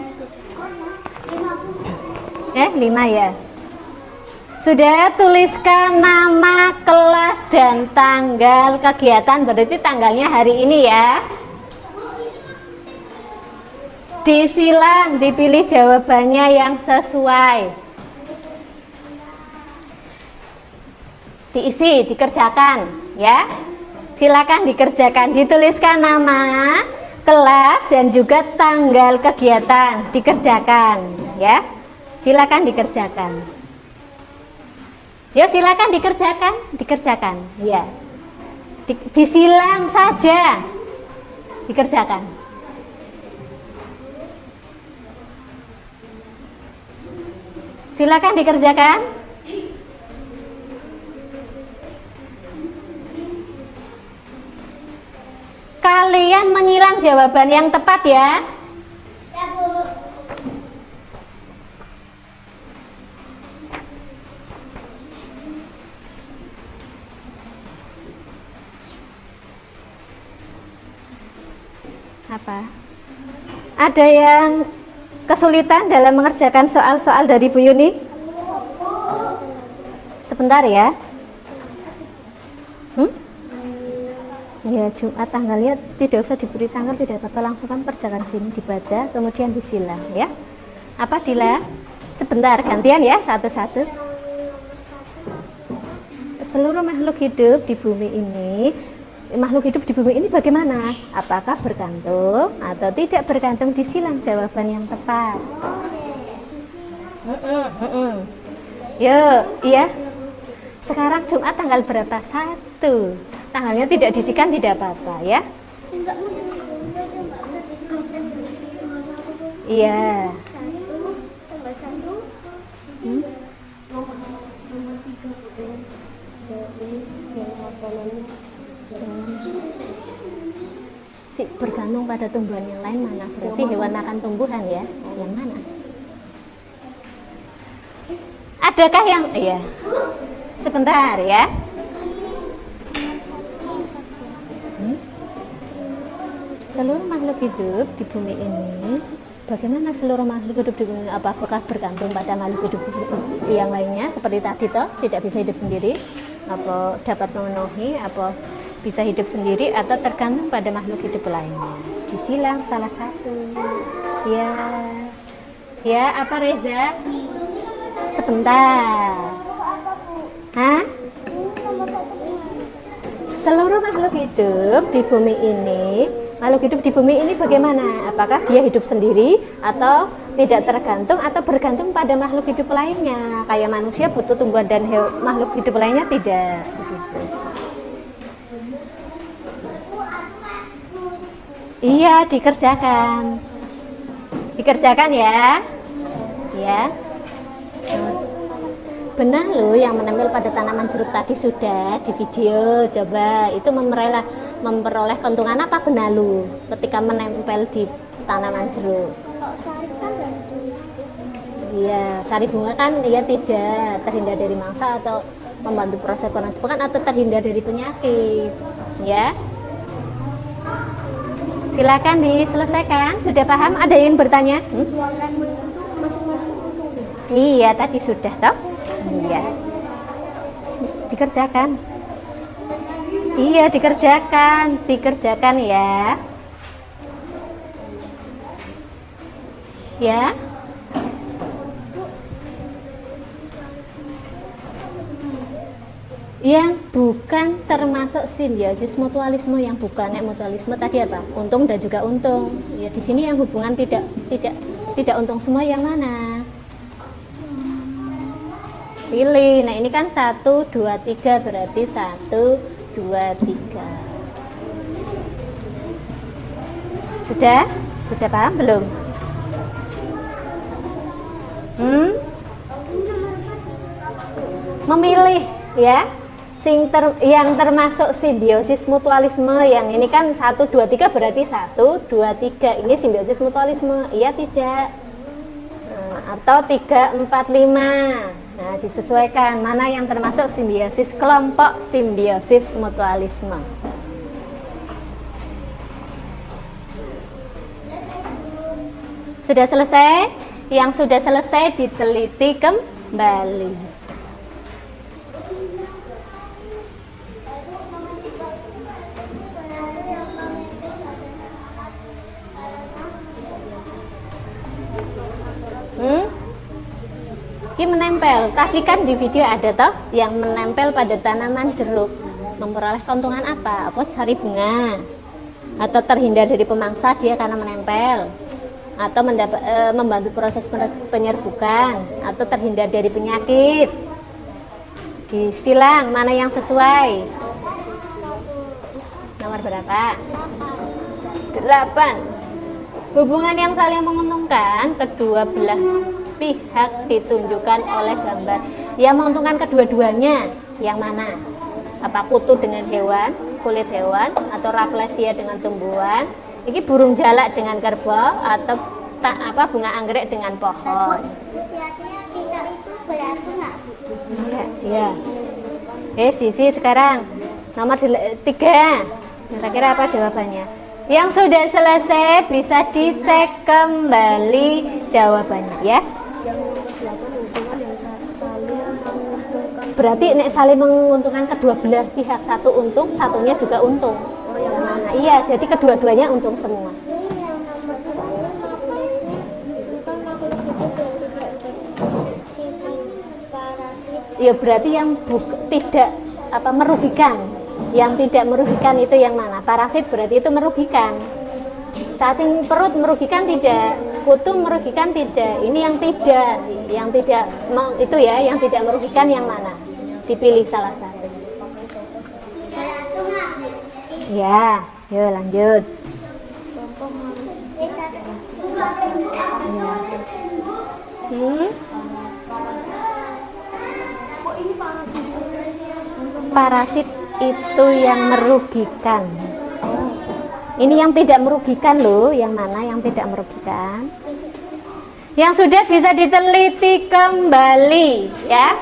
5 ya. Sudah tuliskan nama, kelas, dan tanggal kegiatan. Berarti tanggalnya hari ini ya. Disilang, dipilih jawabannya yang sesuai. Diisi, dikerjakan ya. Silakan dikerjakan, dituliskan nama, kelas, dan juga tanggal kegiatan. Dikerjakan ya. Silakan dikerjakan. Ya silakan dikerjakan. Ya. Disilang saja. Dikerjakan. Silakan dikerjakan. Kalian menyilang jawaban yang tepat ya. Ya, Bu. Apa? Ada yang kesulitan dalam mengerjakan soal-soal dari Bu Yuni? Sebentar ya. Ya, Jumat tanggalnya tidak usah diberi tanggal, tidak apa-apa, langsung kan kerjakan sini, dibaca, kemudian disilang ya. Apa Dila? Sebentar, gantian ya, satu-satu. Seluruh makhluk hidup di bumi ini bagaimana? Apakah bergantung atau tidak bergantung? Disilang jawaban yang tepat. Yuk, iya. Sekarang Jumat tanggal berapa? 1. Tanggalnya tidak disikan tidak apa-apa ya. Iya. Bergantung pada tumbuhan yang lain mana? Berarti hewan makan tumbuhan ya. Yang mana? Adakah yang iya? Sebentar ya. Seluruh makhluk hidup di bumi ini, bagaimana seluruh makhluk hidup di bumi ini? Apakah bergantung pada makhluk hidup yang lainnya seperti tadi toh, tidak bisa hidup sendiri, apa dapat memenuhi, apa bisa hidup sendiri, atau tergantung pada makhluk hidup lainnya? Disilang salah satu. Ya. Ya, apa Reza? Sebentar. Hah? Seluruh makhluk hidup di bumi ini, bagaimana? Apakah dia hidup sendiri atau tidak tergantung atau bergantung pada makhluk hidup lainnya? Kayak manusia butuh tumbuhan dan makhluk hidup lainnya tidak. Begitu. Iya, dikerjakan. Dikerjakan ya. Ya. Benar loh, yang menempel pada tanaman jeruk tadi sudah di video. Coba itu memperoleh keuntungan apa benalu ketika menempel di tanaman jeruk? Iya, sari bunga kan dia tidak terhindar dari mangsa atau membantu proses penumpukan atau terhindar dari penyakit. Ya. Silakan diselesaikan. Sudah paham? Ada yang bertanya? Iya, tadi sudah toh? Iya. Dikerjakan. Iya, dikerjakan ya. Ya. Yang bukan termasuk simbiosis mutualisme, yang bukan mutualisme tadi apa? Untung dan juga untung. Ya, di sini yang hubungan tidak untung semua yang mana? Pilih. Nah, ini kan 1, 2, 3, berarti 1, 2, 3. Sudah paham belum? Memilih ya. Yang termasuk simbiosis mutualisme, yang ini kan 1, 2, 3 berarti 1, 2, 3 ini simbiosis mutualisme, iya tidak? Atau 3, 4, 5. Nah, disesuaikan mana yang termasuk simbiosis, kelompok simbiosis mutualisme. Sudah selesai? Yang sudah selesai diteliti kembali. Ini menempel. Tadi kan di video ada toh yang menempel pada tanaman jeruk. Memperoleh keuntungan apa? Apa sari bunga? Atau terhindar dari pemangsa dia karena menempel? Atau membantu proses penyerbukan? Atau terhindar dari penyakit? Disilang mana yang sesuai? Nomor berapa? 8. Hubungan yang saling menguntungkan kedua belah pihak ditunjukkan oleh gambar. Yang menguntungkan kedua-duanya yang mana? Apa kutu dengan hewan, kulit hewan, atau raflesia dengan tumbuhan? Ini burung jalak dengan kerbau, atau bunga anggrek dengan pohon? Usianya kita itu berarti nggak? Iya. Diisi sekarang nomor 3. Kira-kira apa jawabannya? Yang sudah selesai bisa dicek kembali jawabannya ya. Yang nomor 8 hubungan yang saling menguntungkan. Berarti nek saling menguntungkan kedua belah pihak, satu untung, satunya juga untung. Yang mana? Iya, jadi kedua-duanya untung semua. Ini yang nomor 10 maksudnya tentang makhluk hidup yang tidak bersifat parasit. Ya berarti yang tidak merugikan. Yang tidak merugikan itu yang mana? Parasit berarti itu merugikan. Cacing perut merugikan tidak, kutu merugikan tidak. Ini yang tidak itu ya, yang tidak merugikan yang mana? Dipilih salah satu. Ya, yuk lanjut. Parasit itu yang merugikan. Ini yang tidak merugikan loh, yang mana yang tidak merugikan? Yang sudah bisa diteliti kembali ya.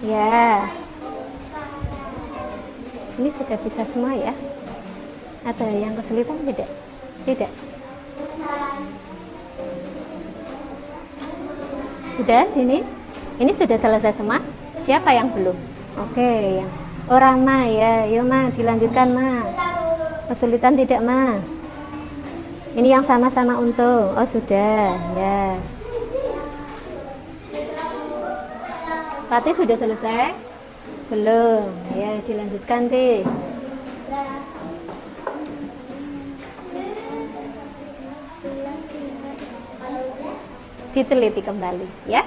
Ya. Ini sudah bisa semua ya? Ada yang kesulitan tidak? Tidak. Sudah sini? Ini sudah selesai semua? Siapa yang belum? Oke, yang orang Ma ya, yuk Ma, dilanjutkan Ma. Kesulitan tidak Ma? Ini yang sama-sama untung. Oh sudah, ya. Fatih sudah selesai? Belum, ya dilanjutkan Ti. Diteliti kembali ya.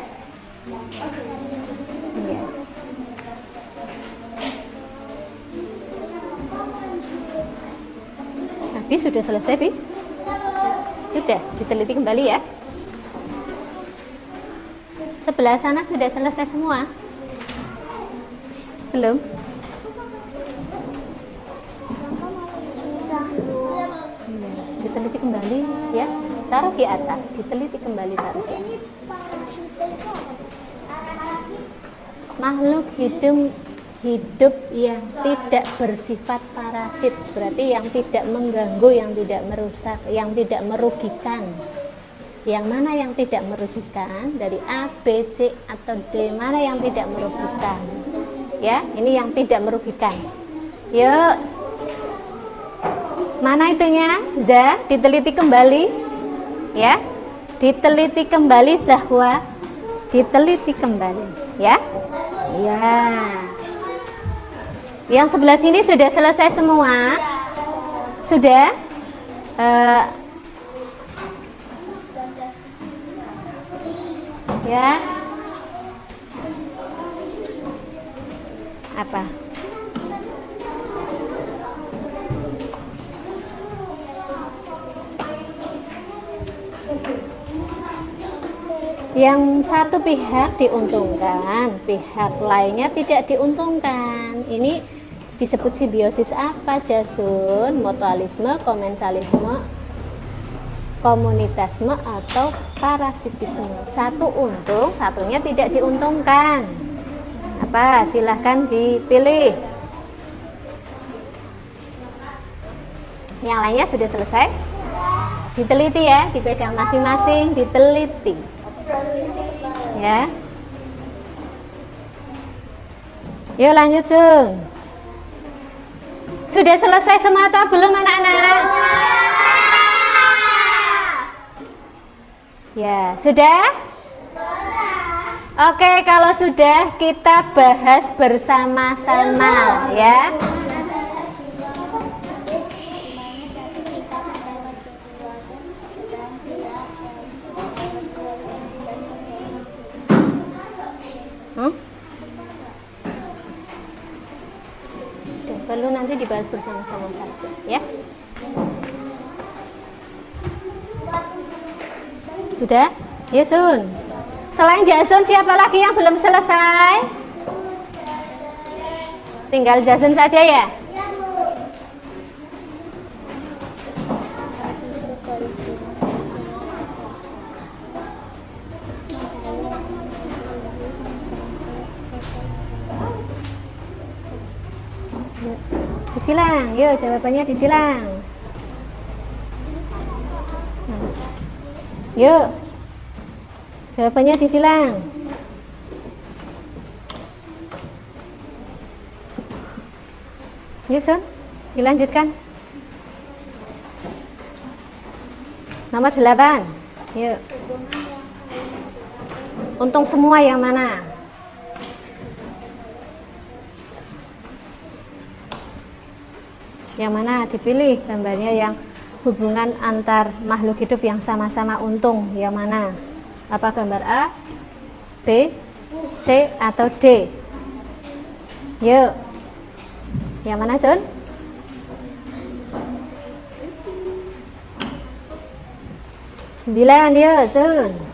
Ya. Habis sudah selesai Bi? Sudah diteliti kembali ya. Sebelah sana sudah selesai semua? Belum? Diteliti kembali ya. Taruh di atas, diteliti kembali, taruh di atas. Makhluk hidup yang tidak bersifat parasit, berarti yang tidak mengganggu, yang tidak merusak, yang tidak merugikan. Yang mana yang tidak merugikan? Dari A, B, C atau D, mana yang tidak merugikan? Ya, ini yang tidak merugikan. Yuk, mana itunya? Za, diteliti kembali ya, diteliti kembali. Zahwa, diteliti kembali ya. Ya, yang sebelah sini sudah selesai semua? Sudah? Ya, apa? Yang satu pihak diuntungkan, pihak lainnya tidak diuntungkan. Ini disebut simbiosis apa, Jasun? Mutualisme, komensalisme, komunitasme, atau parasitisme. Satu untung, satunya tidak diuntungkan. Apa? Silahkan dipilih. Yang lainnya sudah selesai? Diteliti ya, dipegang masing-masing, diteliti. Ya. Yuk lanjut, Jung. Sudah selesai semua atau belum anak-anak? Ya, sudah? Oke, kalau sudah kita bahas bersama-sama ya. Perlu nanti dibahas bersama-sama saja ya. Sudah? Ya Sun. Selain Jason siapa lagi yang belum selesai? Tinggal Jason saja ya? Disilang, yuk jawabannya disilang. Yuk, jawabannya disilang. Yuk Sun, dilanjutkan. Nomor 8. Yuk. Untung semua yang mana? Yang mana dipilih gambarnya yang hubungan antar makhluk hidup yang sama-sama untung, yang mana? Apa gambar A, B, C, atau D? Yuk, yang mana Sun? Sembilan, yuk Sun.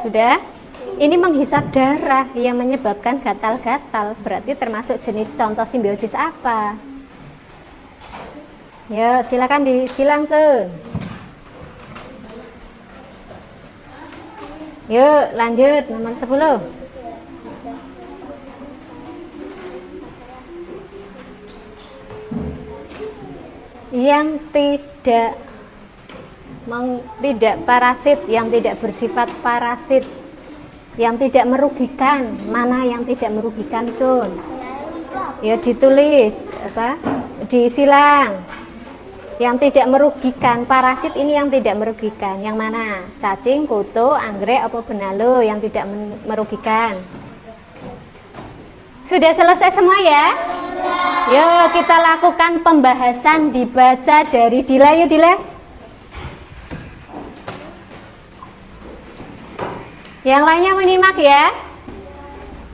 Sudah? Ini menghisap darah yang menyebabkan gatal-gatal. Berarti termasuk jenis contoh simbiosis apa? Ya, silakan disilang Sun. Yuk, lanjut nomor 10. Yang tidak parasit, yang tidak bersifat parasit, yang tidak merugikan. Mana yang tidak merugikan Sun? Ya ditulis apa? Disilang. Yang tidak merugikan, parasit ini yang tidak merugikan. Yang mana? Cacing, kutu, anggrek, apa benalu yang tidak merugikan? Sudah selesai semua ya? Yuk kita lakukan pembahasan, dibaca dari Dila. Yuk Dila. Yang lainnya menyimak ya.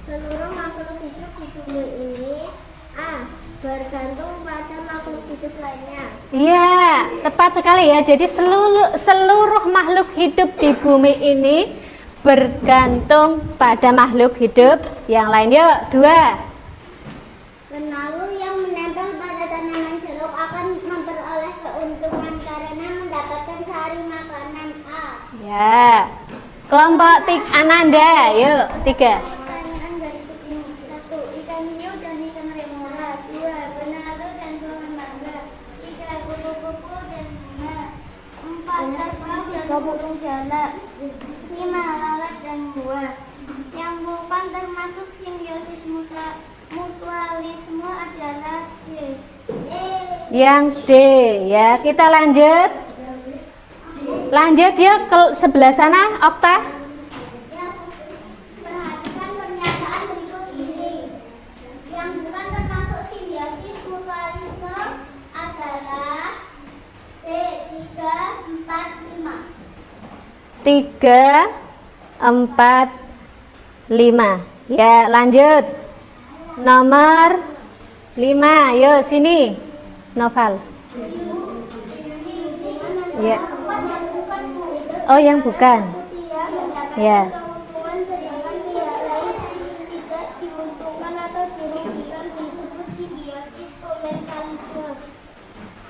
Seluruh makhluk hidup di bumi ini A. Bergantung pada makhluk hidup lainnya. Iya, tepat sekali ya. Jadi seluruh makhluk hidup di bumi ini bergantung pada makhluk hidup yang lain. Yuk, 2. Benalu yang menempel pada tanaman jeruk akan memperoleh keuntungan karena mendapatkan sari makanan A. Ya. Kelompok Ananda, yuk 3. Pertanyaan berikut ini: 1. Ikan hiu dan ikan remora. 2. Benalu dan pohon mangga. 3. Kupu-kupu dan bunga. 4. Terbang dan burung jalak. 5. Lalat dan buah. Yang bukan termasuk simbiosis mutualisme adalah D. Yang D ya. Kita lanjut. Lanjut yuk ke sebelah sana, Okta. Perhatikan pernyataan berikut ini. Yang bukan termasuk simbiosis mutualisme adalah D. 3, 4, 5. 3, 4, 5. Ya, lanjut. Nomor 5. Yuk sini. Noval. Ya. Oh, yang bukan. Ya. Keuntungan sedangkan pihak lain tidak diuntungkan atau dirugikan disebut simbiosis komensalisme.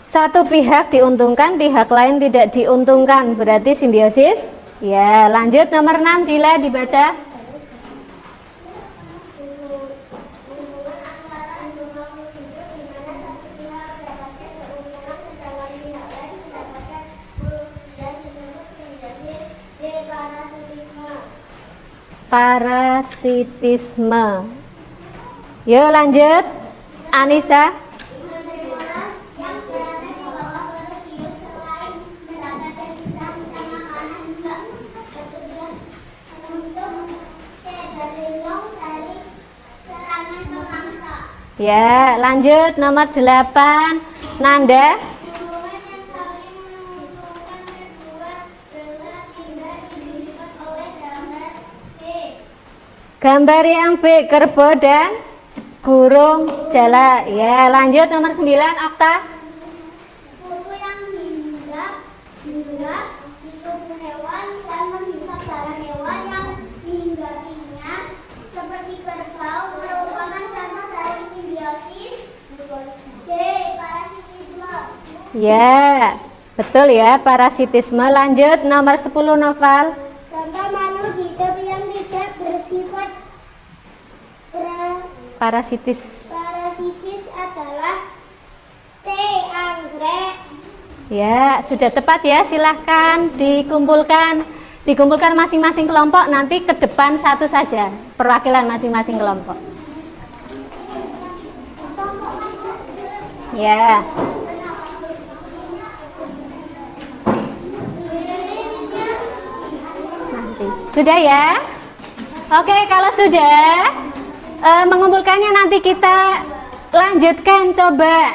Satu pihak diuntungkan, pihak lain tidak diuntungkan. Berarti simbiosis. Ya, lanjut nomor 6 Dila dibaca. Hubungan antara dua makhluk hidup di mana satu pihak mendapatkan keuntungan sedangkan pihak lain mendapatkan kerugian parasitisme. Yuk lanjut, Anissa. Yang berada di bawah perut hidup selain mendapatkan sisa-sisa makanan juga bertujuan untuk berlindung dari serangan pemangsa. Ya, lanjut nomor 8, Nanda. Hubungan yang saling menguntungkan kedua belah pihak ditunjukkan oleh gambar B. Gambar yang B, kerbau dan burung jala. Ya, lanjut nomor 9, Okta. Kutu yang hinggap di tubuh hewan dan menghisap darah hewan yang dihinggapinya seperti kerbau merupakan contoh dari simbiosis. D. Parasitisme. Ya, betul ya, parasitisme. Lanjut nomor 10, Noval. Contoh makhluk hidup yang tidak bersifat Parasitis. parasitis adalah T. Anggrek. Ya, sudah tepat ya. Silahkan dikumpulkan masing-masing kelompok. Nanti ke depan satu saja, perwakilan masing-masing kelompok. Ya. Nanti. Sudah ya? Oke, kalau sudah mengumpulkannya, nanti kita lanjutkan. Coba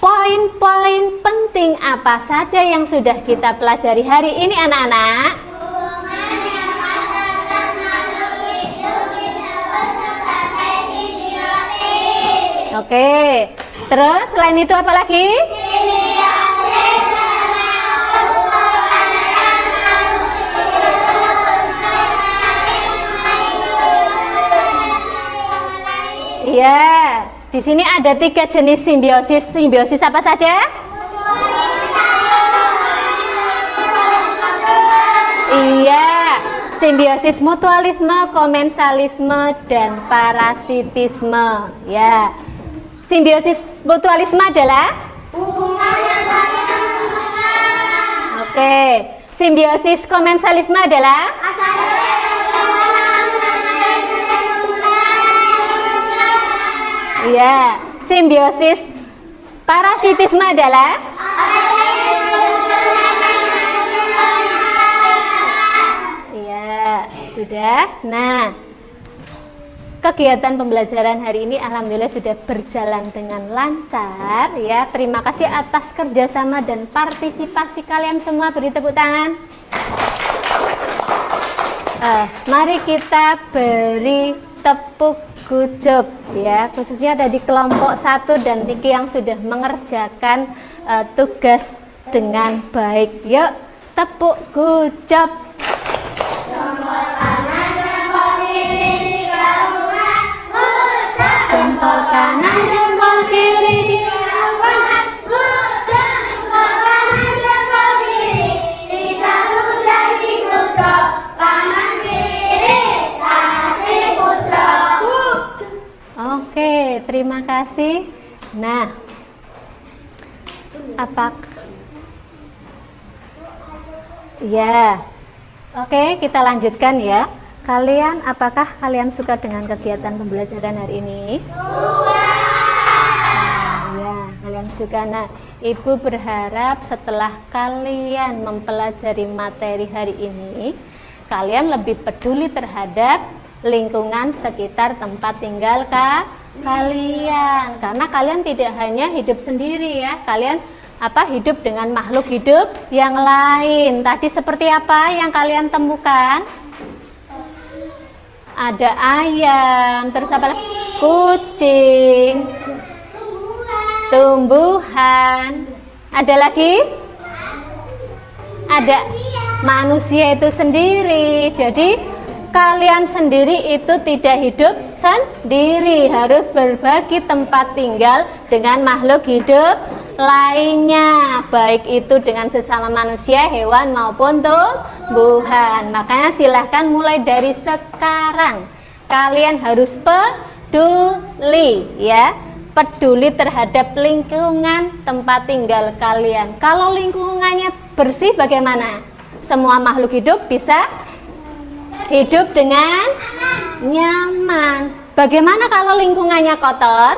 poin-poin penting apa saja yang sudah kita pelajari hari ini, anak-anak? Hubungan yang pasangan makhluk hidup disebut sebagai simbiosis. Oke. Terus selain itu apa lagi? Simbiosis karena hubungan yang makhluk hidup Iya. Di sini ada 3 jenis simbiosis. Simbiosis apa saja? Iya. Simbiosis mutualisme, komensalisme, dan parasitisme. Ya. Simbiosis mutualisme adalah? hubungan yang saling menguntungkan. Oke. Simbiosis komensalisme adalah? Iya. Simbiosis parasitisme adalah? Iya, sudah. Nah, kegiatan pembelajaran hari ini alhamdulillah sudah berjalan dengan lancar ya. Terima kasih atas kerjasama dan partisipasi kalian semua. Beri tepuk tangan. Mari kita beri tepuk gujuk ya, khususnya dari kelompok 1 dan 3 yang sudah mengerjakan tugas dengan baik. Yuk, tepuk gujuk. Jempol kanan, jempol kiri. Oke, terima kasih. Nah, ya, oke, kita lanjutkan ya. Apakah kalian suka dengan kegiatan pembelajaran hari ini? Ya, kalian suka. Nah, Ibu berharap setelah kalian mempelajari materi hari ini, kalian lebih peduli terhadap lingkungan sekitar tempat tinggal kalian. Karena kalian tidak hanya hidup sendiri ya, kalian hidup dengan makhluk hidup yang lain. Tadi seperti apa yang kalian temukan? Ada ayam, terus apa lagi? Kucing, tumbuhan. Ada lagi? Ada manusia itu sendiri. Jadi kalian sendiri itu tidak hidup sendiri, harus berbagi tempat tinggal dengan makhluk hidup lainnya, baik itu dengan sesama manusia, hewan maupun tumbuhan. Makanya silahkan mulai dari sekarang kalian harus peduli ya, peduli terhadap lingkungan tempat tinggal kalian. Kalau lingkungannya bersih bagaimana? Semua makhluk hidup bisa hidup dengan nyaman. Bagaimana kalau lingkungannya kotor?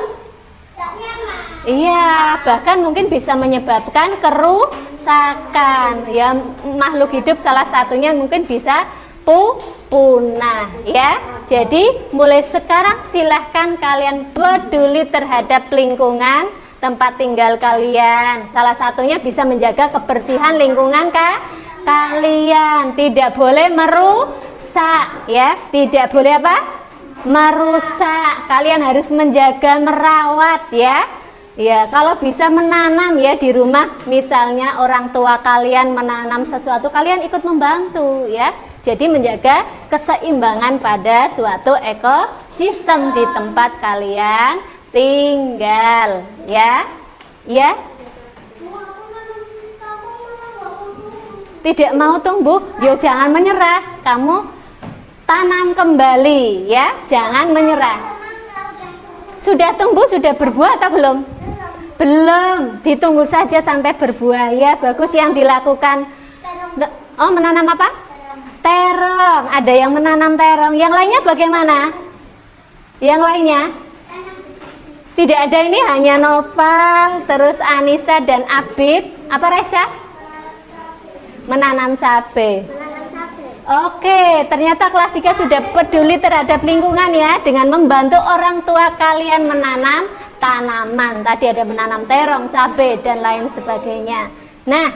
Iya, bahkan mungkin bisa menyebabkan kerusakan. Ya, makhluk hidup salah satunya mungkin bisa punah ya. Jadi mulai sekarang silahkan kalian peduli terhadap lingkungan tempat tinggal kalian. Salah satunya bisa menjaga kebersihan lingkungan kalian. Tidak boleh merusak ya. Tidak boleh apa? Merusak. Kalian harus menjaga, merawat ya. Ya, kalau bisa menanam ya di rumah, misalnya orang tua kalian menanam sesuatu, kalian ikut membantu ya. Jadi menjaga keseimbangan pada suatu ekosistem di tempat kalian tinggal ya. Ya. Tidak mau tumbuh, yo jangan menyerah. Kamu tanam kembali ya, jangan menyerah. Sudah tumbuh, sudah berbuah atau belum? Belum, ditunggu saja sampai berbuah ya. Bagus yang dilakukan. Oh, menanam apa? Terong. Ada yang menanam terong. Yang lainnya bagaimana? Yang lainnya? Tidak ada, ini hanya Noval, terus Anissa dan Abid. Apa Reza? Menanam cabai. Oke, ternyata kelas 3 sudah peduli terhadap lingkungan ya, dengan membantu orang tua kalian menanam tanaman. Tadi ada menanam terong, cabai dan lain sebagainya. Nah,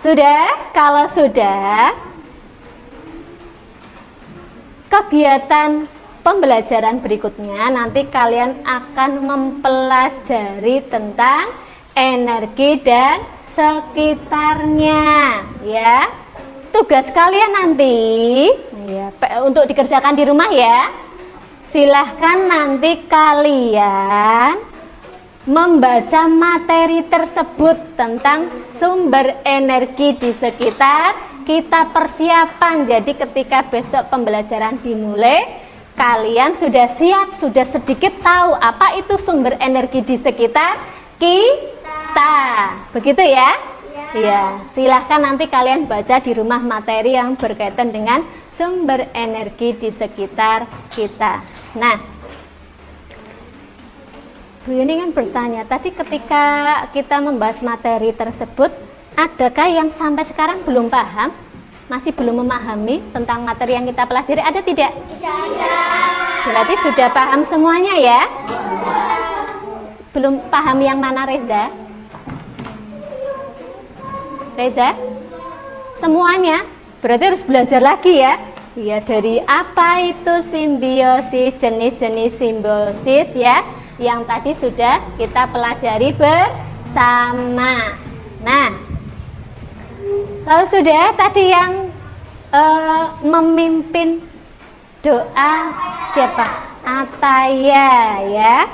sudah? Kalau sudah, kegiatan pembelajaran berikutnya nanti kalian akan mempelajari tentang energi dan sekitarnya ya. Tugas kalian nanti ya, untuk dikerjakan di rumah ya. Silahkan nanti kalian membaca materi tersebut tentang sumber energi di sekitar kita, persiapan. Jadi ketika besok pembelajaran dimulai, kalian sudah siap, sudah sedikit tahu apa itu sumber energi di sekitar kita. Begitu ya? Ya, silahkan nanti kalian baca di rumah materi yang berkaitan dengan sumber energi di sekitar kita. Nah, Bu Yuni kan bertanya, tadi ketika kita membahas materi tersebut, adakah yang sampai sekarang belum paham? Masih belum memahami tentang materi yang kita pelajari? Ada tidak? Tidak ada. Berarti sudah paham semuanya ya? Belum paham yang mana Reza? Reza? Semuanya? Berarti harus belajar lagi ya? Ya, dari apa itu simbiosis, jenis-jenis simbiosis ya, yang tadi sudah kita pelajari bersama. Nah, kalau sudah tadi yang memimpin doa siapa? Ataya ya.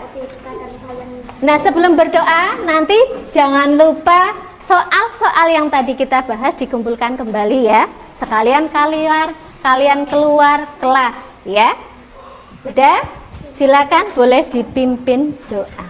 Nah, sebelum berdoa nanti jangan lupa soal-soal yang tadi kita bahas dikumpulkan kembali ya. Sekalian kalian keluar kelas ya. Sudah? Silakan boleh dipimpin doa.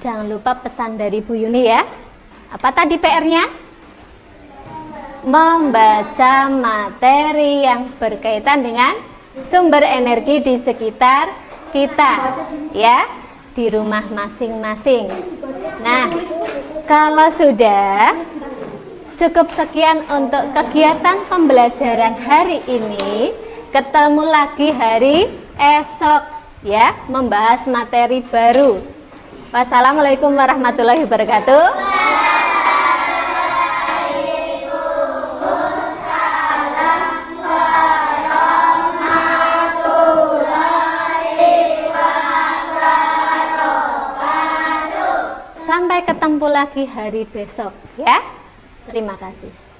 Jangan lupa pesan dari Bu Yuni ya. Apa tadi PR-nya? Membaca materi yang berkaitan dengan sumber energi di sekitar kita ya, di rumah masing-masing. Nah, kalau sudah cukup sekian untuk kegiatan pembelajaran hari ini. Ketemu lagi hari esok ya, membahas materi baru. Wassalamualaikum warahmatullahi wabarakatuh. lagi hari besok ya. Terima kasih.